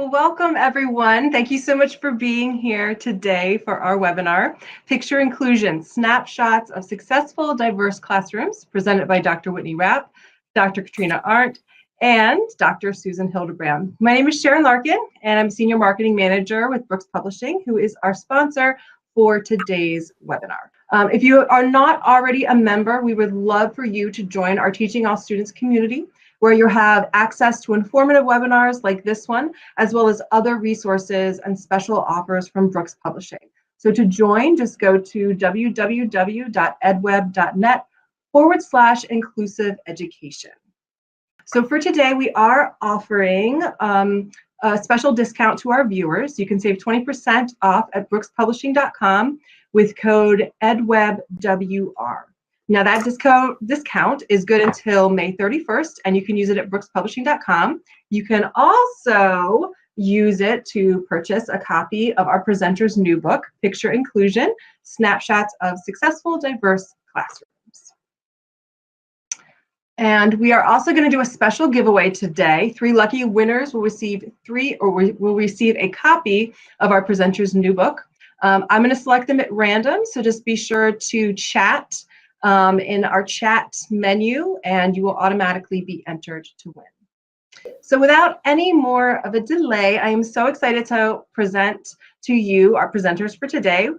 Well, welcome everyone. Thank you so much for being here today for our webinar, Picture Inclusion, Snapshots of Successful Diverse Classrooms, presented by Dr. Whitney Rapp, Dr. Katrina Arndt, and Dr. Susan Hildenbrand. My name is Sharon Larkin, and I'm Senior Marketing Manager with Brooks Publishing, who is our sponsor for today's webinar. If you are not already a member, we would love for you to join our Teaching All Students community, where you'll have access to informative webinars like this one, as well as other resources and special offers from Brooks Publishing. So to join, just go to www.edweb.net/inclusive education. So for today, we are offering a special discount to our viewers. You can save 20% off at brookspublishing.com with code EDWEBWR. Now that discount is good until May 31st, and you can use it at brookspublishing.com. You can also use it to purchase a copy of our presenter's new book, Picture Inclusion, Snapshots of Successful Diverse Classrooms. And we are also going to do a special giveaway today. 3 lucky winners will receive a copy of our presenter's new book. I'm going to select them at random, so just be sure to chat in our chat menu, and you will automatically be entered to win. So without any more of a delay, I am so excited to present to you our presenters for today.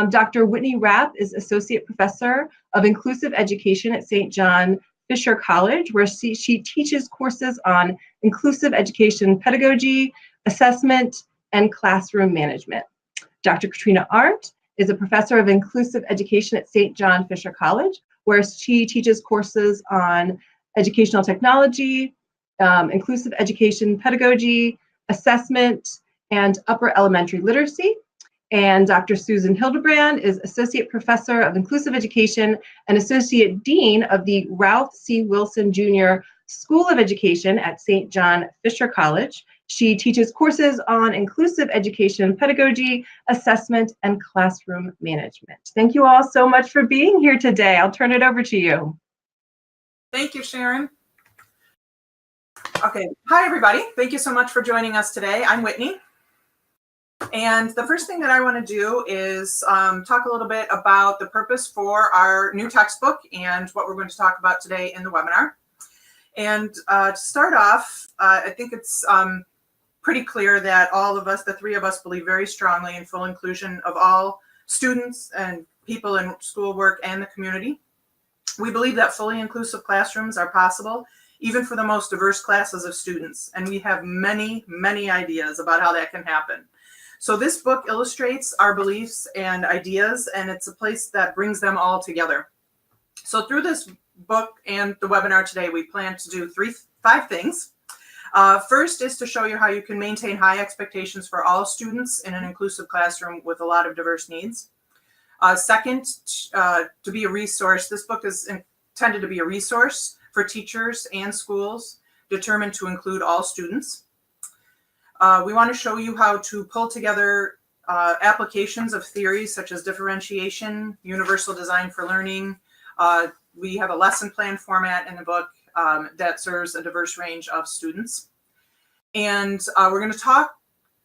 Dr. Whitney Rapp is Associate Professor of Inclusive Education at St. John Fisher College, where she teaches courses on inclusive education pedagogy, assessment, and classroom management. Dr. Katrina Arndt is a professor of inclusive education at St. John Fisher College, where she teaches courses on educational technology, inclusive education pedagogy, assessment, and upper elementary literacy. And Dr. Susan Hildenbrand is Associate Professor of Inclusive Education and Associate Dean of the Ralph C. Wilson Jr. School of Education at St. John Fisher College. She teaches courses on inclusive education pedagogy, assessment, and classroom management. Thank you all so much for being here today. I'll turn it over to you. Thank you, Sharon. Okay, hi everybody. Thank you so much for joining us today. I'm Whitney. And the first thing that I want to do is talk a little bit about the purpose for our new textbook and what we're going to talk about today in the webinar. And to start off, I think it's pretty clear that all of us, the 3 of us, believe very strongly in full inclusion of all students and people in schoolwork and the community. We believe that fully inclusive classrooms are possible, even for the most diverse classes of students. And we have many, many ideas about how that can happen. So this book illustrates our beliefs and ideas, and it's a place that brings them all together. So through this book and the webinar today, we plan to do 5 things. First is to show you how you can maintain high expectations for all students in an inclusive classroom with a lot of diverse needs. Second, to be a resource. This book is intended to be a resource for teachers and schools determined to include all students. We want to show you how to pull together applications of theories such as differentiation, universal design for learning. We have a lesson plan format in the book that serves a diverse range of students. And we're going to talk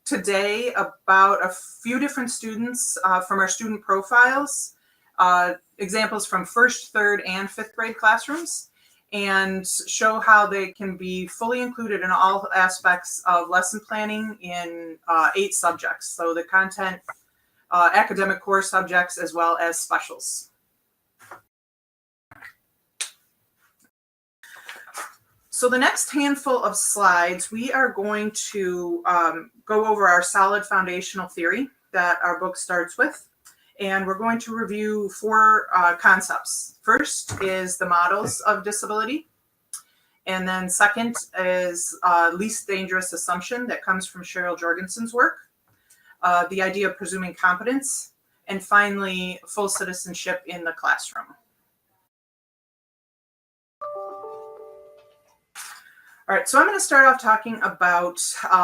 today about a few different students from our student profiles, examples from 1st, 3rd, and 5th grade classrooms, and show how they can be fully included in all aspects of lesson planning in 8 subjects. So the content, academic core subjects, as well as specials. So the next handful of slides, we are going to go over our solid foundational theory that our book starts with. And we're going to review 4 concepts. First is the models of disability. And then second is least dangerous assumption that comes from Cheryl Jorgensen's work. The idea of presuming competence. And finally, full citizenship in the classroom. All right, so I'm going to start off talking about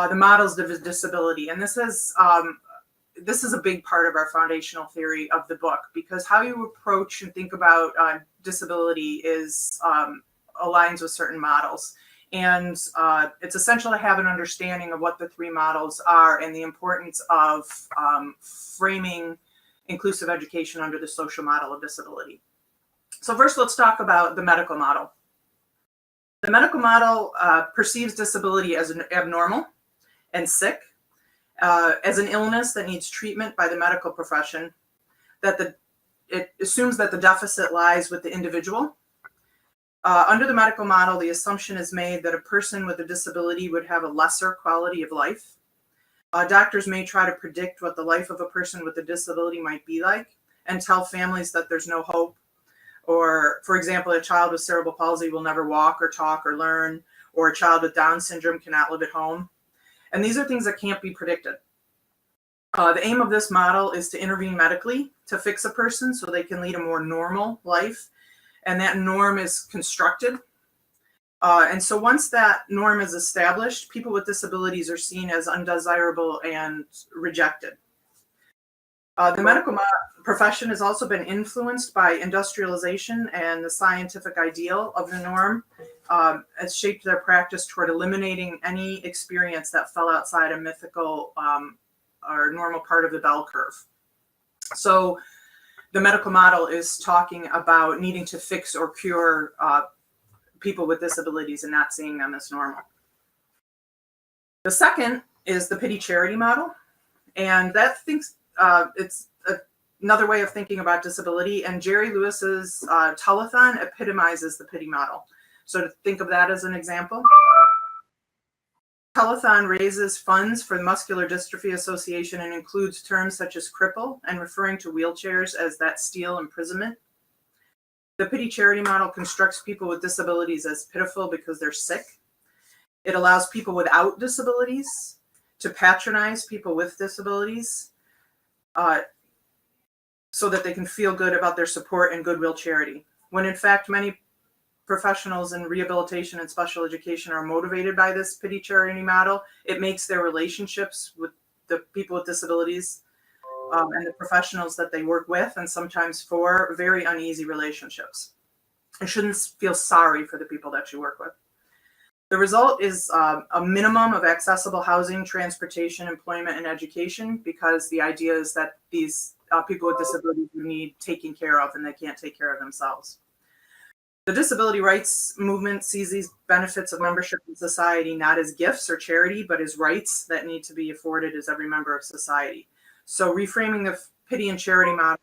the models of disability. And this is a big part of our foundational theory of the book, because how you approach and think about disability is aligns with certain models. And it's essential to have an understanding of what the three models are and the importance of framing inclusive education under the social model of disability. So first, let's talk about the medical model. The medical model perceives disability as abnormal and sick, as an illness that needs treatment by the medical profession, it assumes that the deficit lies with the individual. Under the medical model, the assumption is made that a person with a disability would have a lesser quality of life. Doctors may try to predict what the life of a person with a disability might be like and tell families that there's no hope. Or, for example, a child with cerebral palsy will never walk or talk or learn, or a child with Down syndrome cannot live at home. And these are things that can't be predicted. The aim of this model is to intervene medically to fix a person so they can lead a more normal life. And that norm is constructed. And so once that norm is established, people with disabilities are seen as undesirable and rejected. The medical profession has also been influenced by industrialization, and the scientific ideal of the norm has shaped their practice toward eliminating any experience that fell outside a mythical or normal part of the bell curve. So the medical model is talking about needing to fix or cure people with disabilities and not seeing them as normal. The second is the pity charity model. And that thinks it's another way of thinking about disability. And Jerry Lewis's telethon epitomizes the pity model. So to think of that as an example. Telethon raises funds for the Muscular Dystrophy Association and includes terms such as cripple and referring to wheelchairs as that steel imprisonment. The pity charity model constructs people with disabilities as pitiful because they're sick. It allows people without disabilities to patronize people with disabilities so that they can feel good about their support and goodwill charity. When in fact, many professionals in rehabilitation and special education are motivated by this pity charity model, it makes their relationships with the people with disabilities and the professionals that they work with and sometimes for very uneasy relationships. You shouldn't feel sorry for the people that you work with. The result is a minimum of accessible housing, transportation, employment, and education, because the idea is that these people with disabilities need taking care of and they can't take care of themselves. The disability rights movement sees these benefits of membership in society not as gifts or charity, but as rights that need to be afforded as every member of society. So reframing the pity and charity model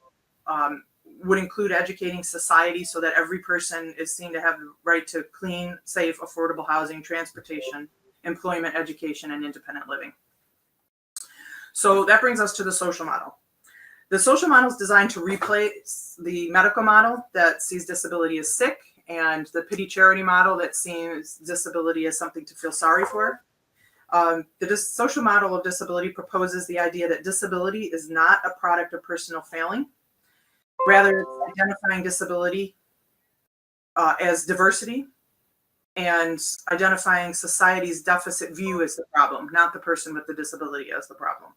would include educating society so that every person is seen to have the right to clean, safe, affordable housing, transportation, employment, education, and independent living. So that brings us to the social model. The social model is designed to replace the medical model that sees disability as sick and the pity charity model that sees disability as something to feel sorry for. The social model of disability proposes the idea that disability is not a product of personal failing. Rather, it's identifying disability as diversity and identifying society's deficit view as the problem, not the person with the disability as the problem.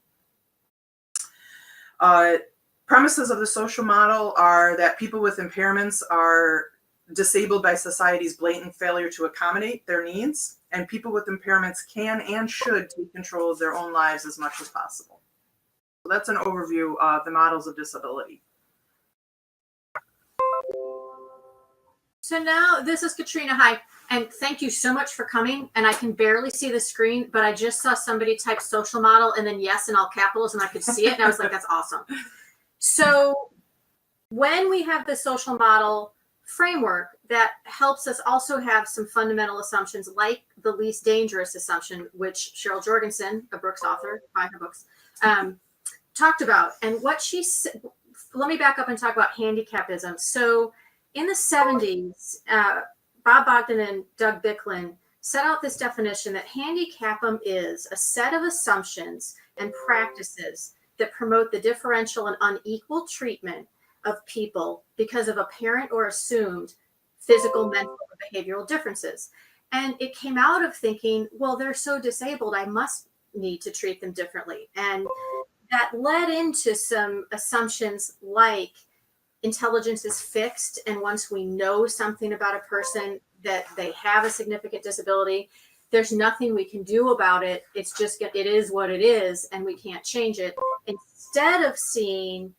Premises of the social model are that people with impairments are disabled by society's blatant failure to accommodate their needs, and people with impairments can and should take control of their own lives as much as possible. So that's an overview of the models of disability. So now this is Katrina. Hi, and thank you so much for coming. And I can barely see the screen, but I just saw somebody type social model and then yes in all capitals, and I could see it. And I was like, that's awesome. So when we have the social model framework, that helps us also have some fundamental assumptions like the least dangerous assumption, which Cheryl Jorgensen, a Brooks author, by her books, talked about. And what she said, let me back up and talk about handicapism. So in the 70s, Bob Bogdan and Doug Bicklin set out this definition that handicapum is a set of assumptions and practices that promote the differential and unequal treatment of people because of apparent or assumed physical, mental, or behavioral differences. And it came out of thinking, well, they're so disabled, I must need to treat them differently. And that led into some assumptions like intelligence is fixed, and once we know something about a person, that they have a significant disability. There's nothing we can do about it. It's just, it is what it is, and we can't change it. Instead of seeing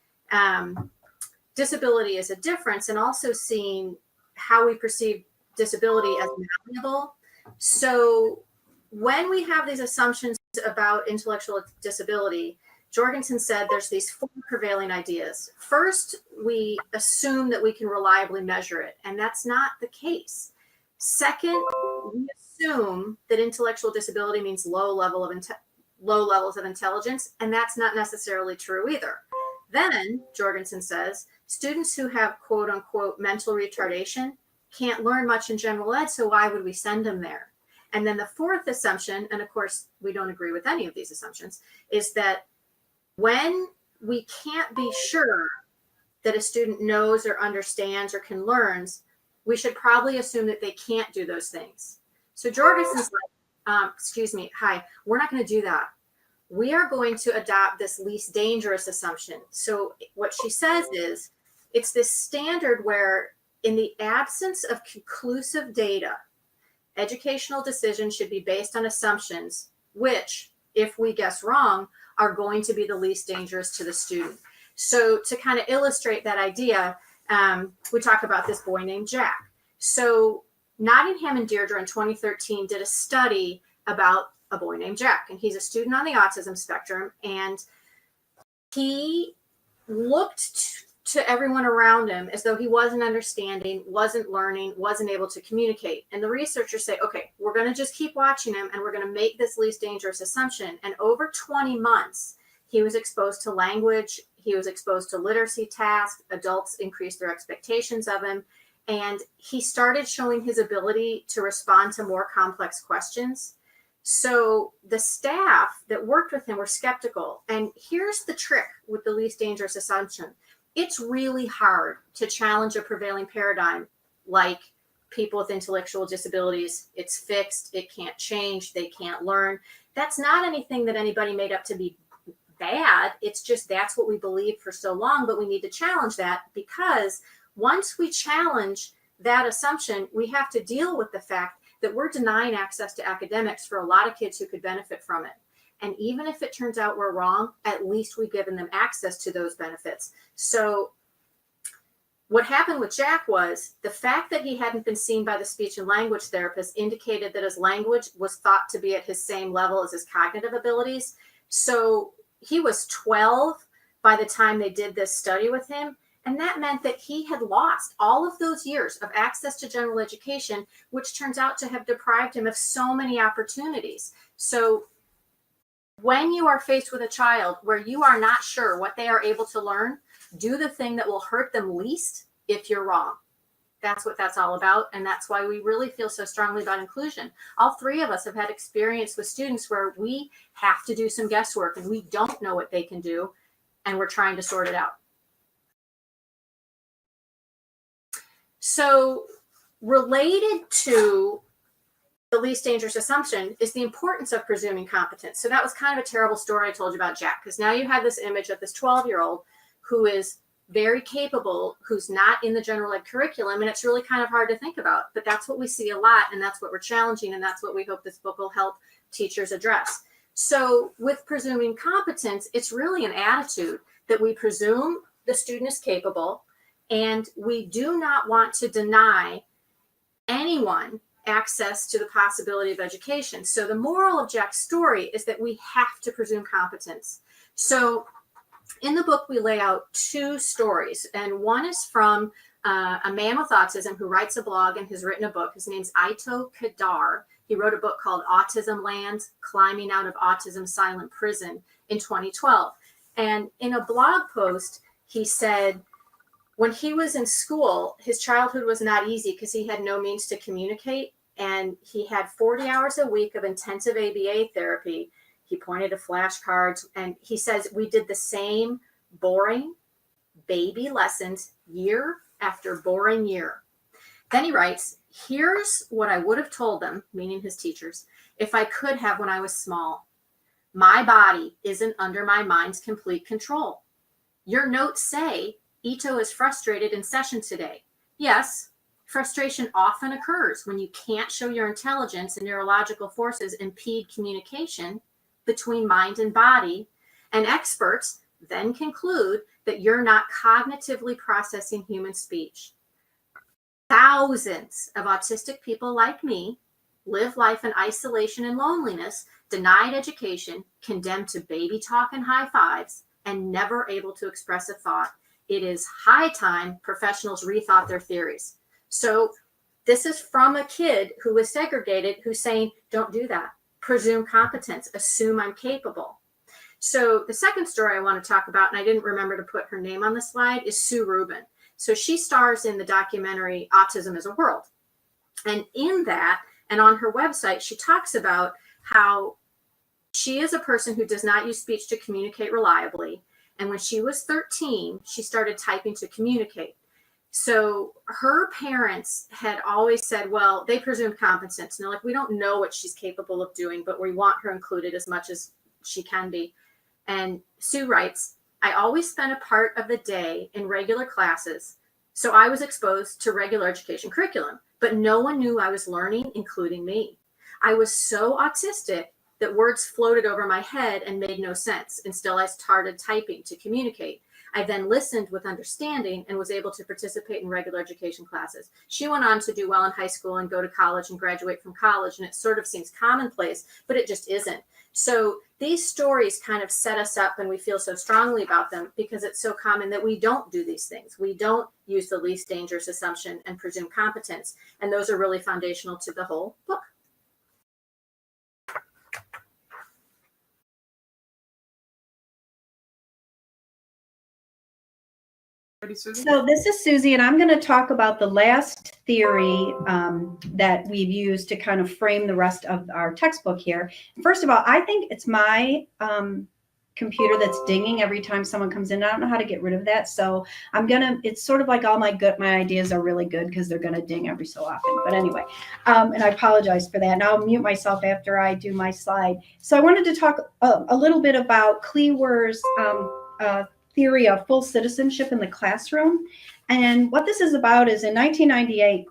disability as a difference, and also seeing how we perceive disability as malleable. So when we have these assumptions about intellectual disability, Jorgensen said there's these 4 prevailing ideas. First, we assume that we can reliably measure it, and that's not the case. Second, we assume that intellectual disability means low levels of intelligence, and that's not necessarily true either. Then, Jorgensen says, students who have quote unquote mental retardation can't learn much in general ed, so why would we send them there? And then the 4th assumption, and of course we don't agree with any of these assumptions, is that when we can't be sure that a student knows or understands or can learn, we should probably assume that they can't do those things. So Jorgensen's like, excuse me, hi, we're not going to do that. We are going to adopt this least dangerous assumption. So what she says is, it's this standard where in the absence of conclusive data, educational decisions should be based on assumptions, which, if we guess wrong, are going to be the least dangerous to the student. So to kind of illustrate that idea, we talk about this boy named Jack. So Nottingham and Deirdre in 2013 did a study about a boy named Jack, and he's a student on the autism spectrum, and he looked to everyone around him as though he wasn't understanding, wasn't learning, wasn't able to communicate. And the researchers say, okay, we're going to just keep watching him, and we're going to make this least dangerous assumption. And over 20 months, he was exposed to language, he was exposed to literacy tasks, adults increased their expectations of him, and he started showing his ability to respond to more complex questions. So the staff that worked with him were skeptical. And here's the trick with the least dangerous assumption. It's really hard to challenge a prevailing paradigm like people with intellectual disabilities. It's fixed, it can't change, they can't learn. That's not anything that anybody made up to be bad. It's just that's what we believed for so long, but we need to challenge that, because once we challenge that assumption, we have to deal with the fact that we're denying access to academics for a lot of kids who could benefit from it. And even if it turns out we're wrong, at least we've given them access to those benefits. So what happened with Jack was the fact that he hadn't been seen by the speech and language therapist indicated that his language was thought to be at his same level as his cognitive abilities. So he was 12 by the time they did this study with him. And that meant that he had lost all of those years of access to general education, which turns out to have deprived him of so many opportunities. So when you are faced with a child where you are not sure what they are able to learn, do the thing that will hurt them least if you're wrong. That's what that's all about. And that's why we really feel so strongly about inclusion. All 3 of us have had experience with students where we have to do some guesswork and we don't know what they can do, and we're trying to sort it out. So related to the least dangerous assumption is the importance of presuming competence. So that was kind of a terrible story I told you about Jack, because now you have this image of this 12-year-old who is very capable, who's not in the general ed curriculum, and it's really kind of hard to think about. But that's what we see a lot, and that's what we're challenging, and that's what we hope this book will help teachers address. So with presuming competence, it's really an attitude that we presume the student is capable, and we do not want to deny anyone access to the possibility of education. So the moral of Jack's story is that we have to presume competence. So in the book, we lay out 2 stories, and one is from a man with autism who writes a blog and has written a book. His name's Ito Kadar. He wrote a book called Autism Land, Climbing Out of Autism's Silent Prison in 2012. And in a blog post, he said, when he was in school, his childhood was not easy because he had no means to communicate, and he had 40 hours a week of intensive ABA therapy. He pointed to flashcards, and he says, we did the same boring baby lessons year after boring year. Then he writes, here's what I would have told them, meaning his teachers, if I could have when I was small. My body isn't under my mind's complete control. Your notes say, Ito is frustrated in session today. Yes, Frustration often occurs when you can't show your intelligence and neurological forces impede communication between mind and body, and experts then conclude that you're not cognitively processing human speech. Thousands of autistic people like me live life in isolation and loneliness, denied education, condemned to baby talk and high fives, and never able to express a thought. It is high time professionals rethought their theories. So this is from a kid who was segregated, who's saying, don't do that. Presume competence, assume I'm capable. So the second story I want to talk about, and I didn't remember to put her name on the slide, is Sue Rubin. So she stars in the documentary Autism is a World. And in that, and on her website, she talks about how she is a person who does not use speech to communicate reliably. And when she was 13, she started typing to communicate. So her parents had always said, well, they presumed competence. And they're like, we don't know what she's capable of doing, but we want her included as much as she can be. And Sue writes, I always spent a part of the day in regular classes, so I was exposed to regular education curriculum, but no one knew I was learning, including me. I was so autistic that words floated over my head and made no sense. And still I started typing to communicate. I then listened with understanding and was able to participate in regular education classes. She went on to do well in high school and go to college and graduate from college. And it sort of seems commonplace, but it just isn't. So these stories kind of set us up, and we feel so strongly about them because it's so common that we don't do these things. We don't use the least dangerous assumption and presume competence. And those are really foundational to the whole book. So this is Susie, and I'm going to talk about the last theory that we've used to kind of frame the rest of our textbook here. First of all, I think it's my computer that's dinging every time someone comes in. I don't know how to get rid of that. So it's sort of like all my ideas are really good because they're going to ding every so often. But anyway, and I apologize for that. And I'll mute myself after I do my slide. So I wanted to talk a little bit about Cleaver's theory of full citizenship in the classroom. And what this is about is in 1998,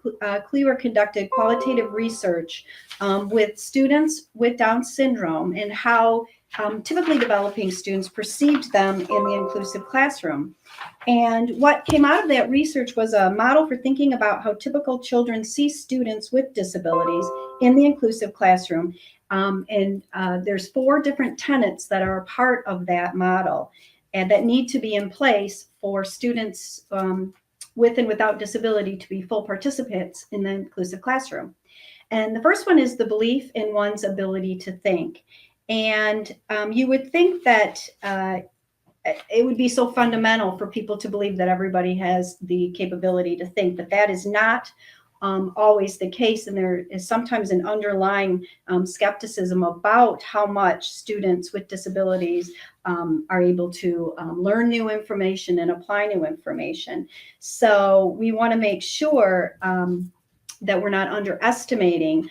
Cleaver conducted qualitative research with students with Down syndrome and how typically developing students perceived them in the inclusive classroom. And what came out of that research was a model for thinking about how typical children see students with disabilities in the inclusive classroom. There's 4 different tenets that are a part of that model and that need to be in place for students with and without disability to be full participants in the inclusive classroom. And the first one is the belief in one's ability to think. And you would think that it would be so fundamental for people to believe that everybody has the capability to think, but that is not always the case. And there is sometimes an underlying skepticism about how much students with disabilities are able to learn new information and apply new information. So we want to make sure that we're not underestimating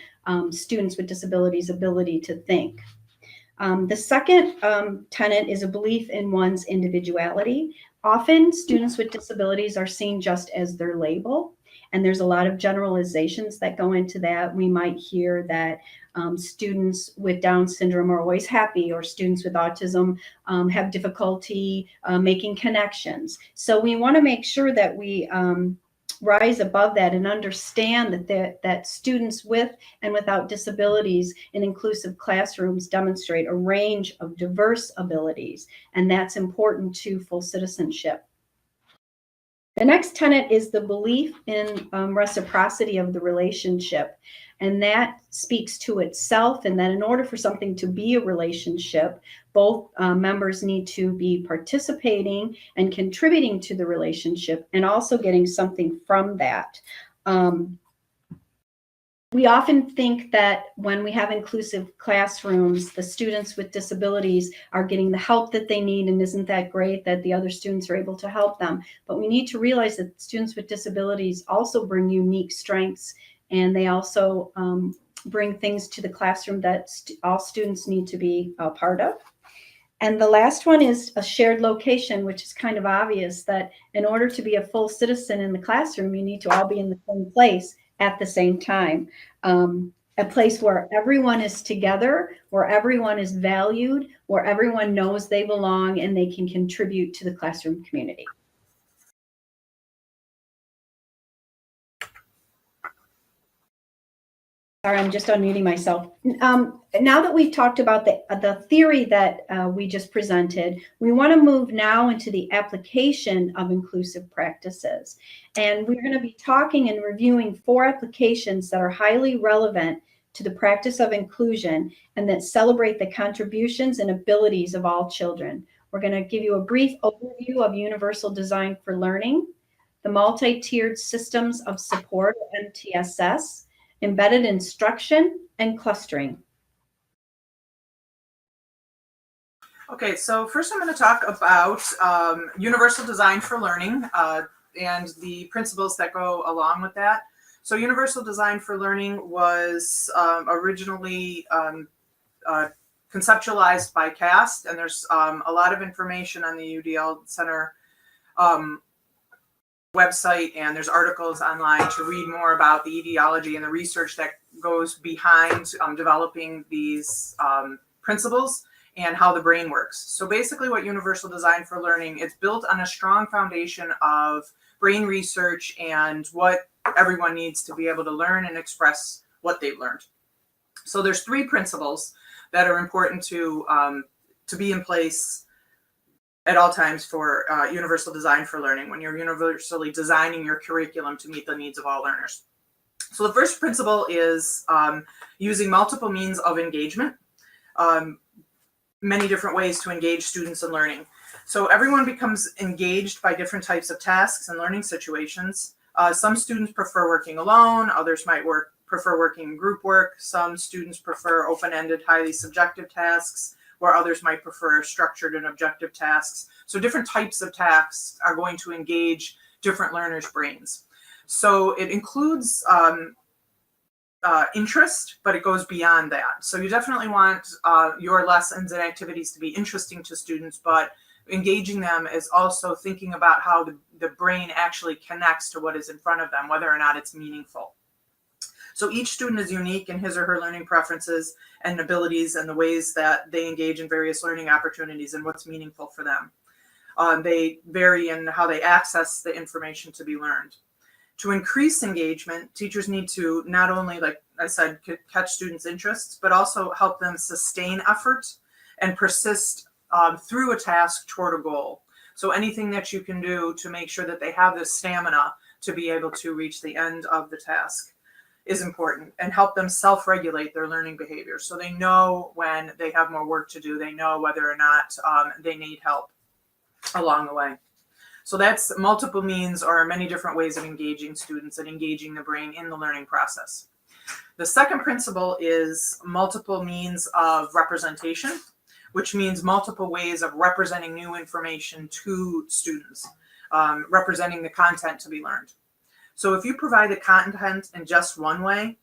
students with disabilities' ability to think. The second tenet is a belief in one's individuality. Often students with disabilities are seen just as their label. And there's a lot of generalizations that go into that. We might hear that students with Down syndrome are always happy, or students with autism have difficulty making connections. So we want to make sure that we rise above that and understand that students with and without disabilities in inclusive classrooms demonstrate a range of diverse abilities, and that's important to full citizenship. The next tenet is the belief in reciprocity of the relationship. And that speaks to itself, and that in order for something to be a relationship, both members need to be participating and contributing to the relationship and also getting something from that. We often think that when we have inclusive classrooms, the students with disabilities are getting the help that they need, and isn't that great that the other students are able to help them. But we need to realize that students with disabilities also bring unique strengths, and they also bring things to the classroom that all students need to be a part of. And the last one is a shared location, which is kind of obvious that in order to be a full citizen in the classroom, you need to all be in the same place at the same time. A place where everyone is together, where everyone is valued, where everyone knows they belong and they can contribute to the classroom community. Sorry, I'm just unmuting myself. Now that we've talked about the theory that we just presented, we want to move now into the application of inclusive practices. And we're going to be talking and reviewing 4 applications that are highly relevant to the practice of inclusion and that celebrate the contributions and abilities of all children. We're going to give you a brief overview of Universal Design for Learning, the multi-tiered systems of support, MTSS, embedded instruction, and clustering. Okay, so first I'm going to talk about Universal Design for Learning and the principles that go along with that. So Universal Design for Learning was originally conceptualized by CAST, and there's a lot of information on the UDL Center website, and there's articles online to read more about the ideology and the research that goes behind developing these principles and how the brain works. So basically what Universal Design for Learning, it's built on a strong foundation of brain research and what everyone needs to be able to learn and express what they've learned. So there's 3 principles that are important to be in place at all times for Universal Design for Learning when you're universally designing your curriculum to meet the needs of all learners. So the first principle is using multiple means of engagement, many different ways to engage students in learning. So everyone becomes engaged by different types of tasks and learning situations. Some students prefer working alone, others might prefer working in group work. Some students prefer open-ended, highly subjective tasks, where others might prefer structured and objective tasks. So different types of tasks are going to engage different learners' brains. So it includes interest, but it goes beyond that. So you definitely want your lessons and activities to be interesting to students, but engaging them is also thinking about how the brain actually connects to what is in front of them, whether or not it's meaningful. So each student is unique in his or her learning preferences and abilities and the ways that they engage in various learning opportunities and what's meaningful for them. They vary in how they access the information to be learned. To increase engagement, teachers need to not only, like I said, catch students' interests, but also help them sustain effort and persist through a task toward a goal. So anything that you can do to make sure that they have the stamina to be able to reach the end of the task is important, and help them self-regulate their learning behavior. So they know when they have more work to do, they know whether or not they need help along the way. So that's multiple means or many different ways of engaging students and engaging the brain in the learning process. The second principle is multiple means of representation, which means multiple ways of representing new information to students, representing the content to be learned. So if you provide the content in just one way,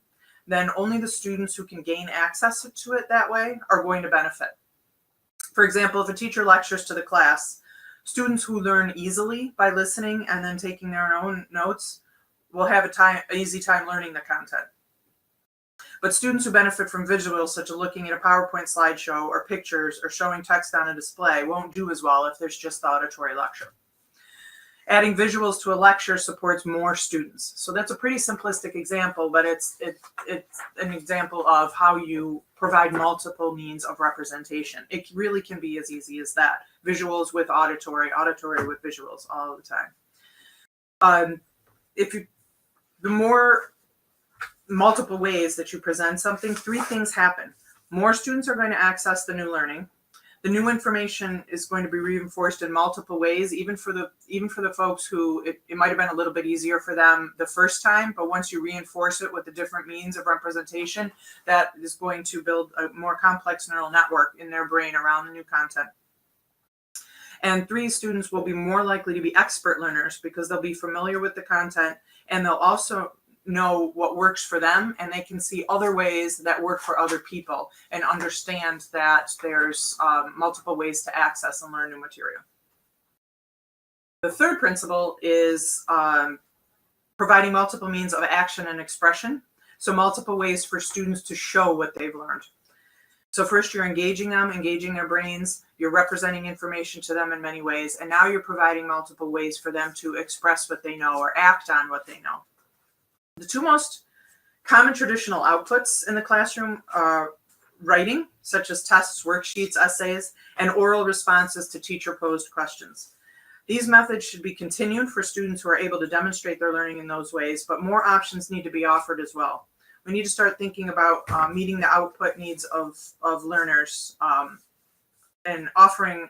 then only the students who can gain access to it that way are going to benefit. For example, if a teacher lectures to the class, students who learn easily by listening and then taking their own notes will have an easy time learning the content. But students who benefit from visuals, such as looking at a PowerPoint slideshow or pictures or showing text on a display, won't do as well if there's just the auditory lecture. Adding visuals to a lecture supports more students. So that's a pretty simplistic example, but it's an example of how you provide multiple means of representation. It really can be as easy as that. Visuals with auditory, auditory with visuals all the time. The more multiple ways that you present something, 3 things happen. More students are going to access the new learning. The new information is going to be reinforced in multiple ways, even for the folks who it might have been a little bit easier for them the first time, but once you reinforce it with the different means of representation, that is going to build a more complex neural network in their brain around the new content. And 3, students will be more likely to be expert learners because they'll be familiar with the content, and they'll also know what works for them, and they can see other ways that work for other people and understand that there's multiple ways to access and learn new material. The third principle is providing multiple means of action and expression. So multiple ways for students to show what they've learned. So first you're engaging them, engaging their brains, you're representing information to them in many ways, and now you're providing multiple ways for them to express what they know or act on what they know. The two most common traditional outputs in the classroom are writing, such as tests, worksheets, essays, and oral responses to teacher-posed questions. These methods should be continued for students who are able to demonstrate their learning in those ways, but more options need to be offered as well. We need to start thinking about meeting the output needs of learners and offering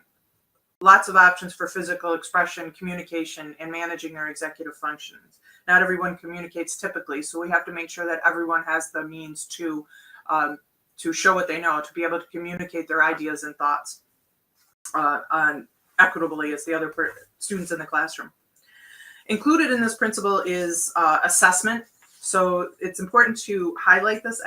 lots of options for physical expression, communication, and managing their executive functions. Not everyone communicates typically, so we have to make sure that everyone has the means to show what they know, to be able to communicate their ideas and thoughts equitably as the other students in the classroom. Included in this principle is assessment. So it's important to highlight this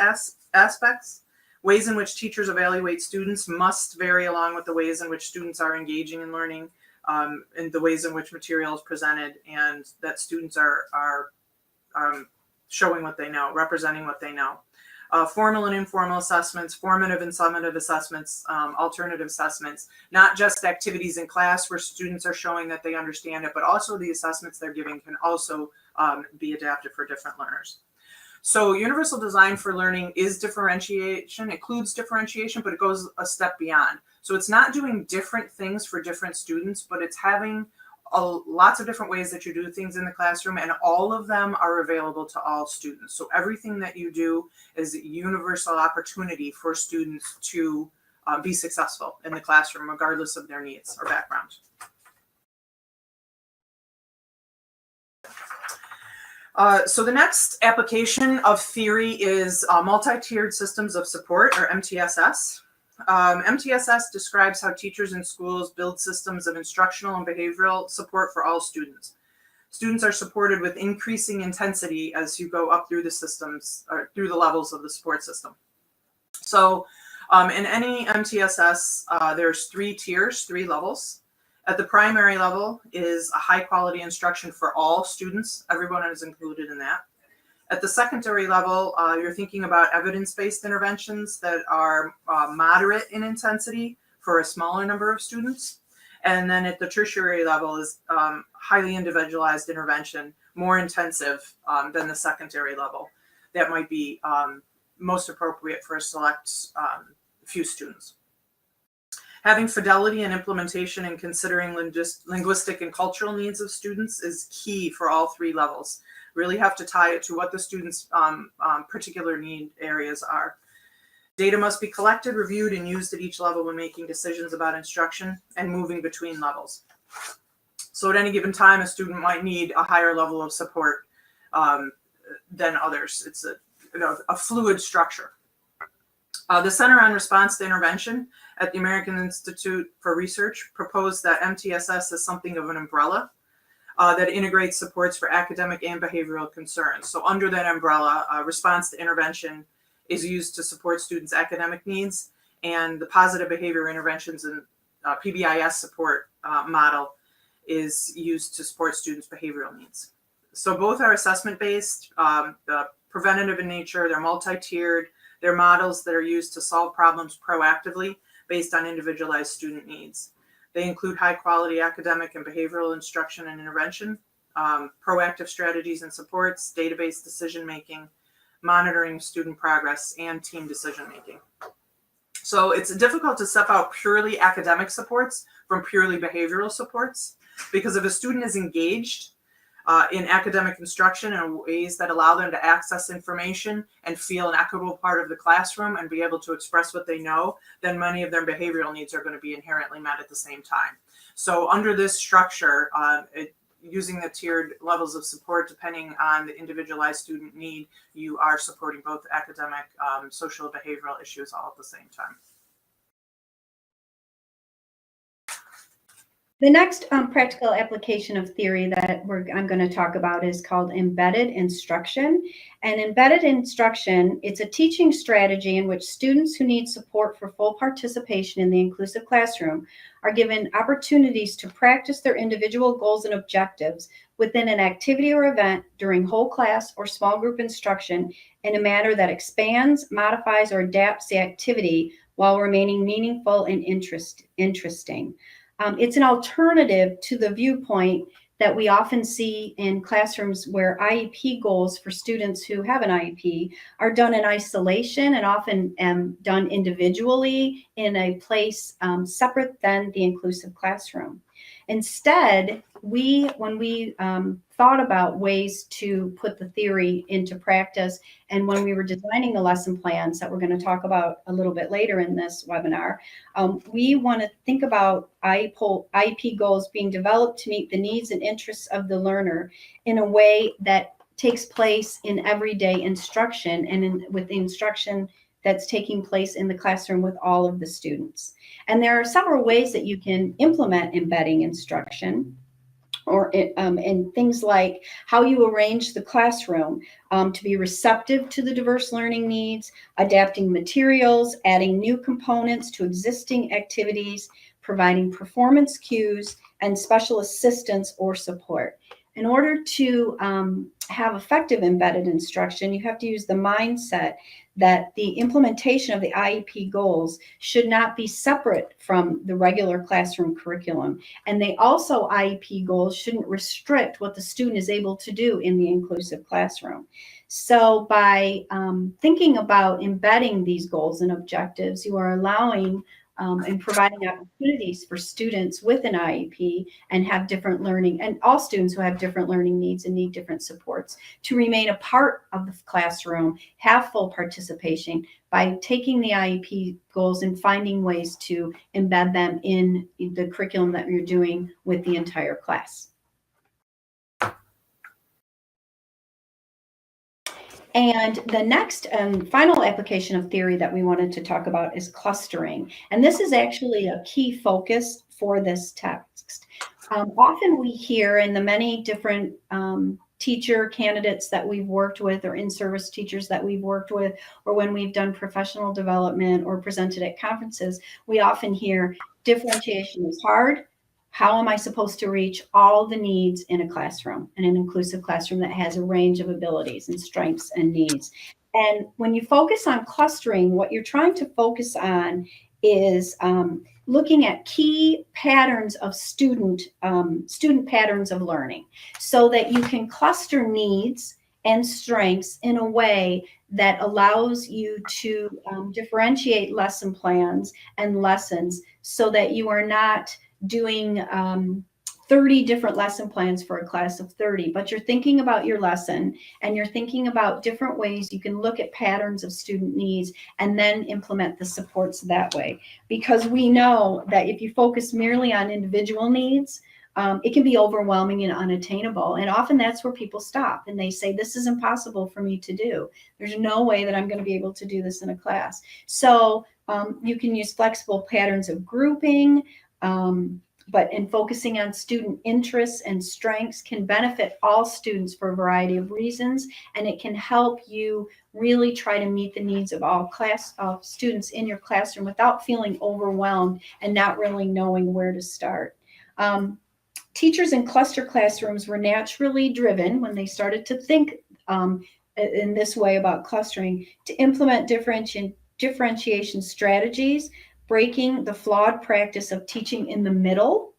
aspects. Ways in which teachers evaluate students must vary along with the ways in which students are engaging in learning, and the ways in which material is presented, and that students are showing what they know, representing what they know. Formal and informal assessments, formative and summative assessments, alternative assessments, not just activities in class where students are showing that they understand it, but also the assessments they're giving can also be adapted for different learners. So universal design for learning is differentiation, includes differentiation, but it goes a step beyond. So it's not doing different things for different students, but it's having lots of different ways that you do things in the classroom, and all of them are available to all students. So everything that you do is a universal opportunity for students to be successful in the classroom, regardless of their needs or background. So the next application of theory is multi-tiered systems of support, or MTSS. MTSS describes how teachers in schools build systems of instructional and behavioral support for all students. Students are supported with increasing intensity as you go up through the systems, or through the levels of the support system. So in any MTSS, there's 3 tiers, 3 levels. At the primary level is a high quality instruction for all students. Everyone is included in that. At the secondary level, you're thinking about evidence-based interventions that are moderate in intensity for a smaller number of students. And then at the tertiary level is highly individualized intervention, more intensive than the secondary level. That might be most appropriate for a select few students. Having fidelity and implementation and considering linguistic and cultural needs of students is key for all 3 levels. Really have to tie it to what the students' particular need areas are. Data must be collected, reviewed, and used at each level when making decisions about instruction and moving between levels. So at any given time, a student might need a higher level of support than others. It's a fluid structure. The Center on Response to Intervention at the American Institute for Research proposed that MTSS is something of an umbrella that integrates supports for academic and behavioral concerns. So under that umbrella, response to intervention is used to support students' academic needs, and the positive behavior interventions and PBIS support model is used to support students' behavioral needs. So both are assessment-based, the preventative in nature, they're multi-tiered, they're models that are used to solve problems proactively based on individualized student needs. They include high-quality academic and behavioral instruction and intervention, proactive strategies and supports, database decision-making, monitoring student progress, and team decision-making. So it's difficult to step out purely academic supports from purely behavioral supports, because if a student is engaged in academic instruction in ways that allow them to access information and feel an equitable part of the classroom and be able to express what they know, then many of their behavioral needs are going to be inherently met at the same time. So under this structure, using the tiered levels of support depending on the individualized student need, you are supporting both academic, social, behavioral issues all at the same time. The next practical application of theory that I'm going to talk about is called embedded instruction. And embedded instruction, it's a teaching strategy in which students who need support for full participation in the inclusive classroom are given opportunities to practice their individual goals and objectives within an activity or event during whole class or small group instruction in a manner that expands, modifies, or adapts the activity while remaining meaningful and interesting. It's an alternative to the viewpoint that we often see in classrooms where IEP goals for students who have an IEP are done in isolation and often done individually in a place separate than the inclusive classroom. Instead, when we thought about ways to put the theory into practice, and when we were designing the lesson plans that we're going to talk about a little bit later in this webinar, we want to think about IEP goals being developed to meet the needs and interests of the learner in a way that takes place in everyday instruction and with the instruction that's taking place in the classroom with all of the students. And there are several ways that you can implement embedding instruction, or in things like how you arrange the classroom to be receptive to the diverse learning needs, adapting materials, adding new components to existing activities, providing performance cues, and special assistance or support. In order to have effective embedded instruction, you have to use the mindset that the implementation of the IEP goals should not be separate from the regular classroom curriculum. And they also, IEP goals shouldn't restrict what the student is able to do in the inclusive classroom. So by thinking about embedding these goals and objectives, you are allowing and providing opportunities for students with an IEP and have different learning, and all students who have different learning needs and need different supports, to remain a part of the classroom, have full participation by taking the IEP goals and finding ways to embed them in the curriculum that you're doing with the entire class. And the next and final application of theory that we wanted to talk about is clustering. And this is actually a key focus for this text. Often we hear in the many different teacher candidates that we've worked with, or in-service teachers that we've worked with, or when we've done professional development or presented at conferences, we often hear differentiation is hard. How am I supposed to reach all the needs in a classroom, in an inclusive classroom that has a range of abilities and strengths and needs? And when you focus on clustering, what you're trying to focus on is looking at key patterns of student patterns of learning, so that you can cluster needs and strengths in a way that allows you to differentiate lesson plans and lessons, so that you are not doing 30 different lesson plans for a class of 30, but you're thinking about your lesson and you're thinking about different ways you can look at patterns of student needs and then implement the supports that way. Because we know that if you focus merely on individual needs, it can be overwhelming and unattainable. And often that's where people stop and they say, this is impossible for me to do. There's no way that I'm going to be able to do this in a class. So you can use flexible patterns of grouping, but in focusing on student interests and strengths can benefit all students for a variety of reasons, and it can help you really try to meet the needs of all students in your classroom without feeling overwhelmed and not really knowing where to start. Teachers in cluster classrooms were naturally driven, when they started to think in this way about clustering, to implement differentiation strategies, breaking the flawed practice of teaching in the middle,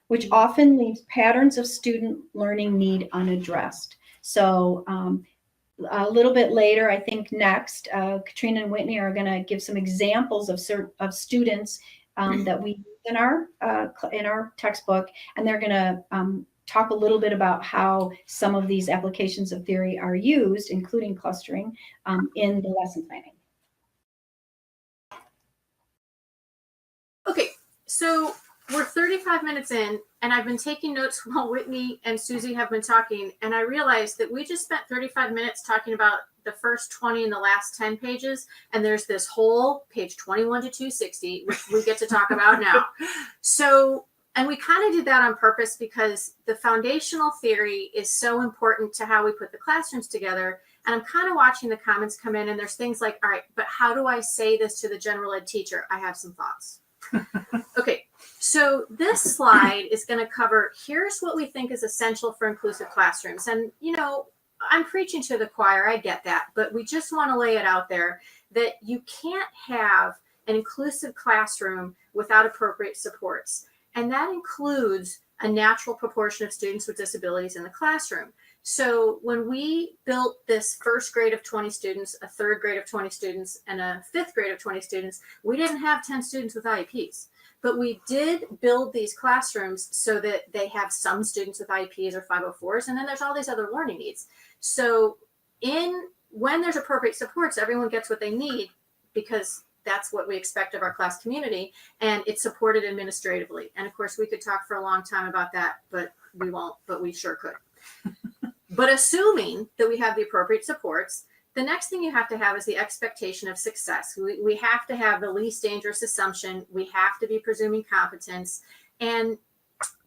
which often leaves patterns of student learning need unaddressed. So a little bit later, I think next, Katrina and Whitney are going to give some examples of students that we use in our textbook, and they're going to talk a little bit about how some of these applications of theory are used, including clustering, in the lesson planning. Okay, so we're 35 minutes in, and I've been taking notes while Whitney and Susie have been talking, and I realized that we just spent 35 minutes talking about the first 20 and the last 10 pages, and there's this whole page 21 to 260, which we get to talk about now. So And we kind of did that on purpose because the foundational theory is so important to how we put the classrooms together. And I'm kind of watching the comments come in, and there's things like, all right, but how do I say this to the general ed teacher? I have some thoughts. Okay, so this slide is going to cover, here's what we think is essential for inclusive classrooms. And, you know, I'm preaching to the choir, I get that, but we just want to lay it out there that you can't have an inclusive classroom without appropriate supports. And that includes a natural proportion of students with disabilities in the classroom. So when we built this first grade of 20 students, a third grade of 20 students, and a fifth grade of 20 students, we didn't have 10 students with IEPs. But we did build these classrooms so that they have some students with IEPs or 504s, and then there's all these other learning needs. So when there's appropriate supports, everyone gets what they need because that's what we expect of our class community, and it's supported administratively. And of course, we could talk for a long time about that, but we won't, but we sure could. But assuming that we have the appropriate supports, the next thing you have to have is the expectation of success. We have to have the least dangerous assumption. We have to be presuming competence. And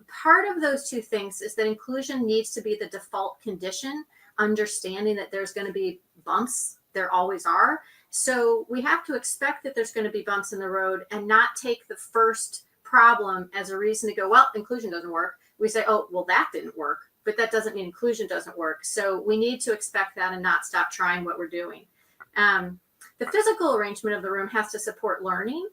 part of those two things is that inclusion needs to be the default condition, understanding that there's going to be bumps. There always are. So we have to expect that there's going to be bumps in the road and not take the first problem as a reason to go, well, inclusion doesn't work. We say, oh, well, that didn't work, but that doesn't mean inclusion doesn't work. So we need to expect that and not stop trying what we're doing. The physical arrangement of the room has to support learning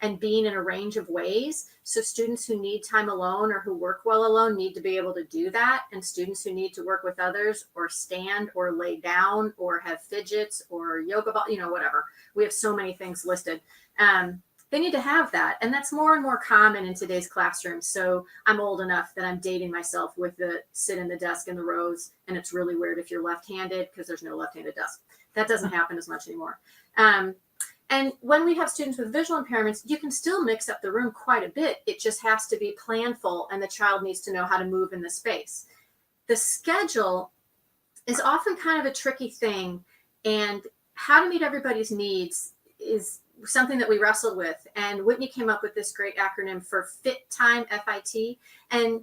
and being in a range of ways. So students who need time alone or who work well alone need to be able to do that. And students who need to work with others or stand or lay down or have fidgets or yoga ball, you know, whatever. We have so many things listed. They need to have that. And that's more and more common in today's classrooms. So I'm old enough that I'm dating myself with the sit in the desk in the rows. And it's really weird if you're left-handed because there's no left-handed desk. That doesn't happen as much anymore. And when we have students with visual impairments, you can still mix up the room quite a bit. It just has to be planful, and the child needs to know how to move in the space. The schedule is often kind of a tricky thing, and how to meet everybody's needs is something that we wrestled with. And Whitney came up with this great acronym for FIT time, FIT. And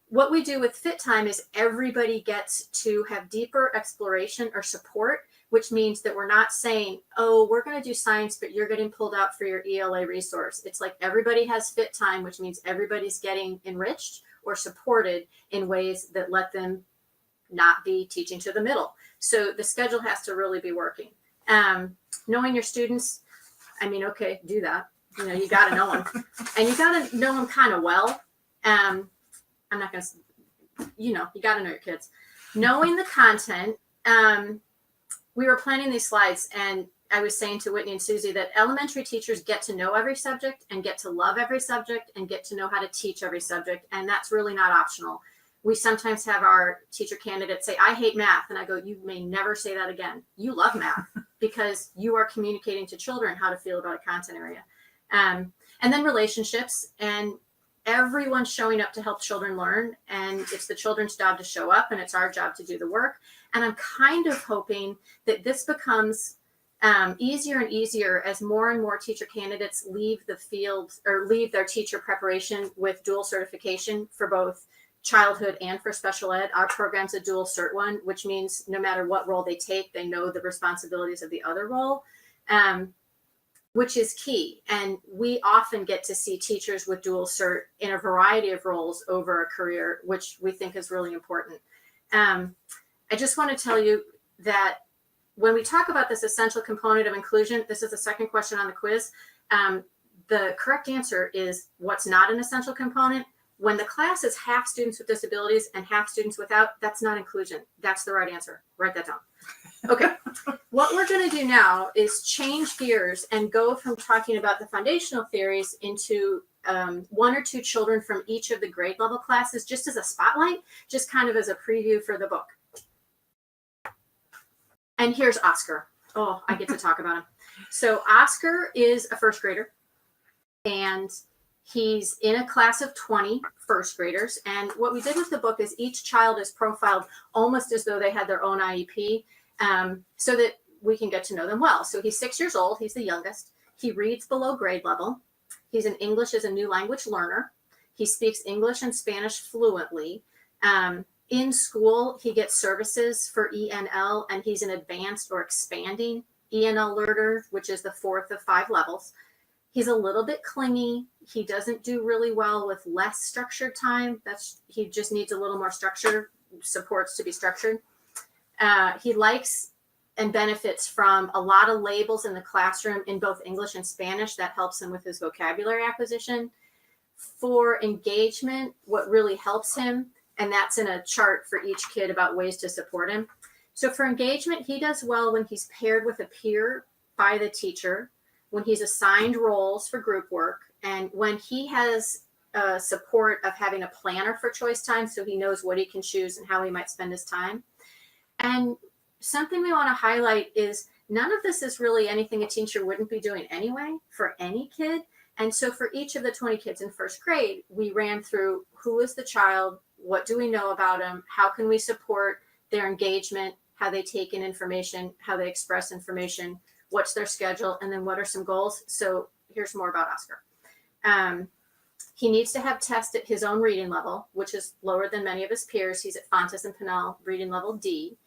what we do with FIT time is everybody gets to have deeper exploration or support, which means that we're not saying, oh, we're going to do science, but you're getting pulled out for your ELA resource. It's like everybody has FIT time, which means everybody's getting enriched or supported in ways that let them not be teaching to the middle. So the schedule has to really be working. Knowing your students, I mean, okay, do that. You know, you got to know them. And you got to know them kind of well. I'm not going to, you know, you got to know your kids. Knowing the content, we were planning these slides, and I was saying to Whitney and Susie that elementary teachers get to know every subject and get to love every subject and get to know how to teach every subject. And that's really not optional. We sometimes have our teacher candidates say, I hate math. And I go, you may never say that again. You love math because you are communicating to children how to feel about a content area. And then relationships, and everyone's showing up to help children learn. And it's the children's job to show up, and it's our job to do the work. And I'm kind of hoping that this becomes easier and easier as more and more teacher candidates leave the field or leave their teacher preparation with dual certification for both childhood and for special ed. Our program's a dual cert one, which means no matter what role they take, they know the responsibilities of the other role, which is key. And we often get to see teachers with dual cert in a variety of roles over a career, which we think is really important. I just want to tell you that when we talk about this essential component of inclusion, this is the second question on the quiz. The correct answer is what's not an essential component. When the class is half students with disabilities and half students without, that's not inclusion. That's the right answer. Write that down. Okay. What we're going to do now is change gears and go from talking about the foundational theories into one or two children from each of the grade level classes, just as a spotlight, just kind of as a preview for the book. And here's Oscar. Oh, I get to talk about him. So Oscar is a first grader, and he's in a class of 20 first graders. And what we did with the book is each child is profiled almost as though they had their own IEP, so that we can get to know them well. So he's 6 years old. He's the youngest. He reads below grade level. He's an English as a new language learner. He speaks English and Spanish fluently. In school, he gets services for ENL, and he's an advanced or expanding ENL learner, which is the 4th of 5 levels. He's a little bit clingy. He doesn't do really well with less structured time. He just needs a little more structure, supports to be structured. He likes and benefits from a lot of labels in the classroom in both English and Spanish. That helps him with his vocabulary acquisition. For engagement, what really helps him, and that's in a chart for each kid about ways to support him. So for engagement, he does well when he's paired with a peer by the teacher, when he's assigned roles for group work, and when he has support of having a planner for choice time, so he knows what he can choose and how he might spend his time. And something we want to highlight is none of this is really anything a teacher wouldn't be doing anyway for any kid. And so for each of the 20 kids in first grade, we ran through who is the child, what do we know about them, how can we support their engagement, how they take in information, how they express information, what's their schedule, and then what are some goals. So here's more about Oscar. He needs to have tests at his own reading level, which is lower than many of his peers. He's at Fontes and Pinnell reading level D.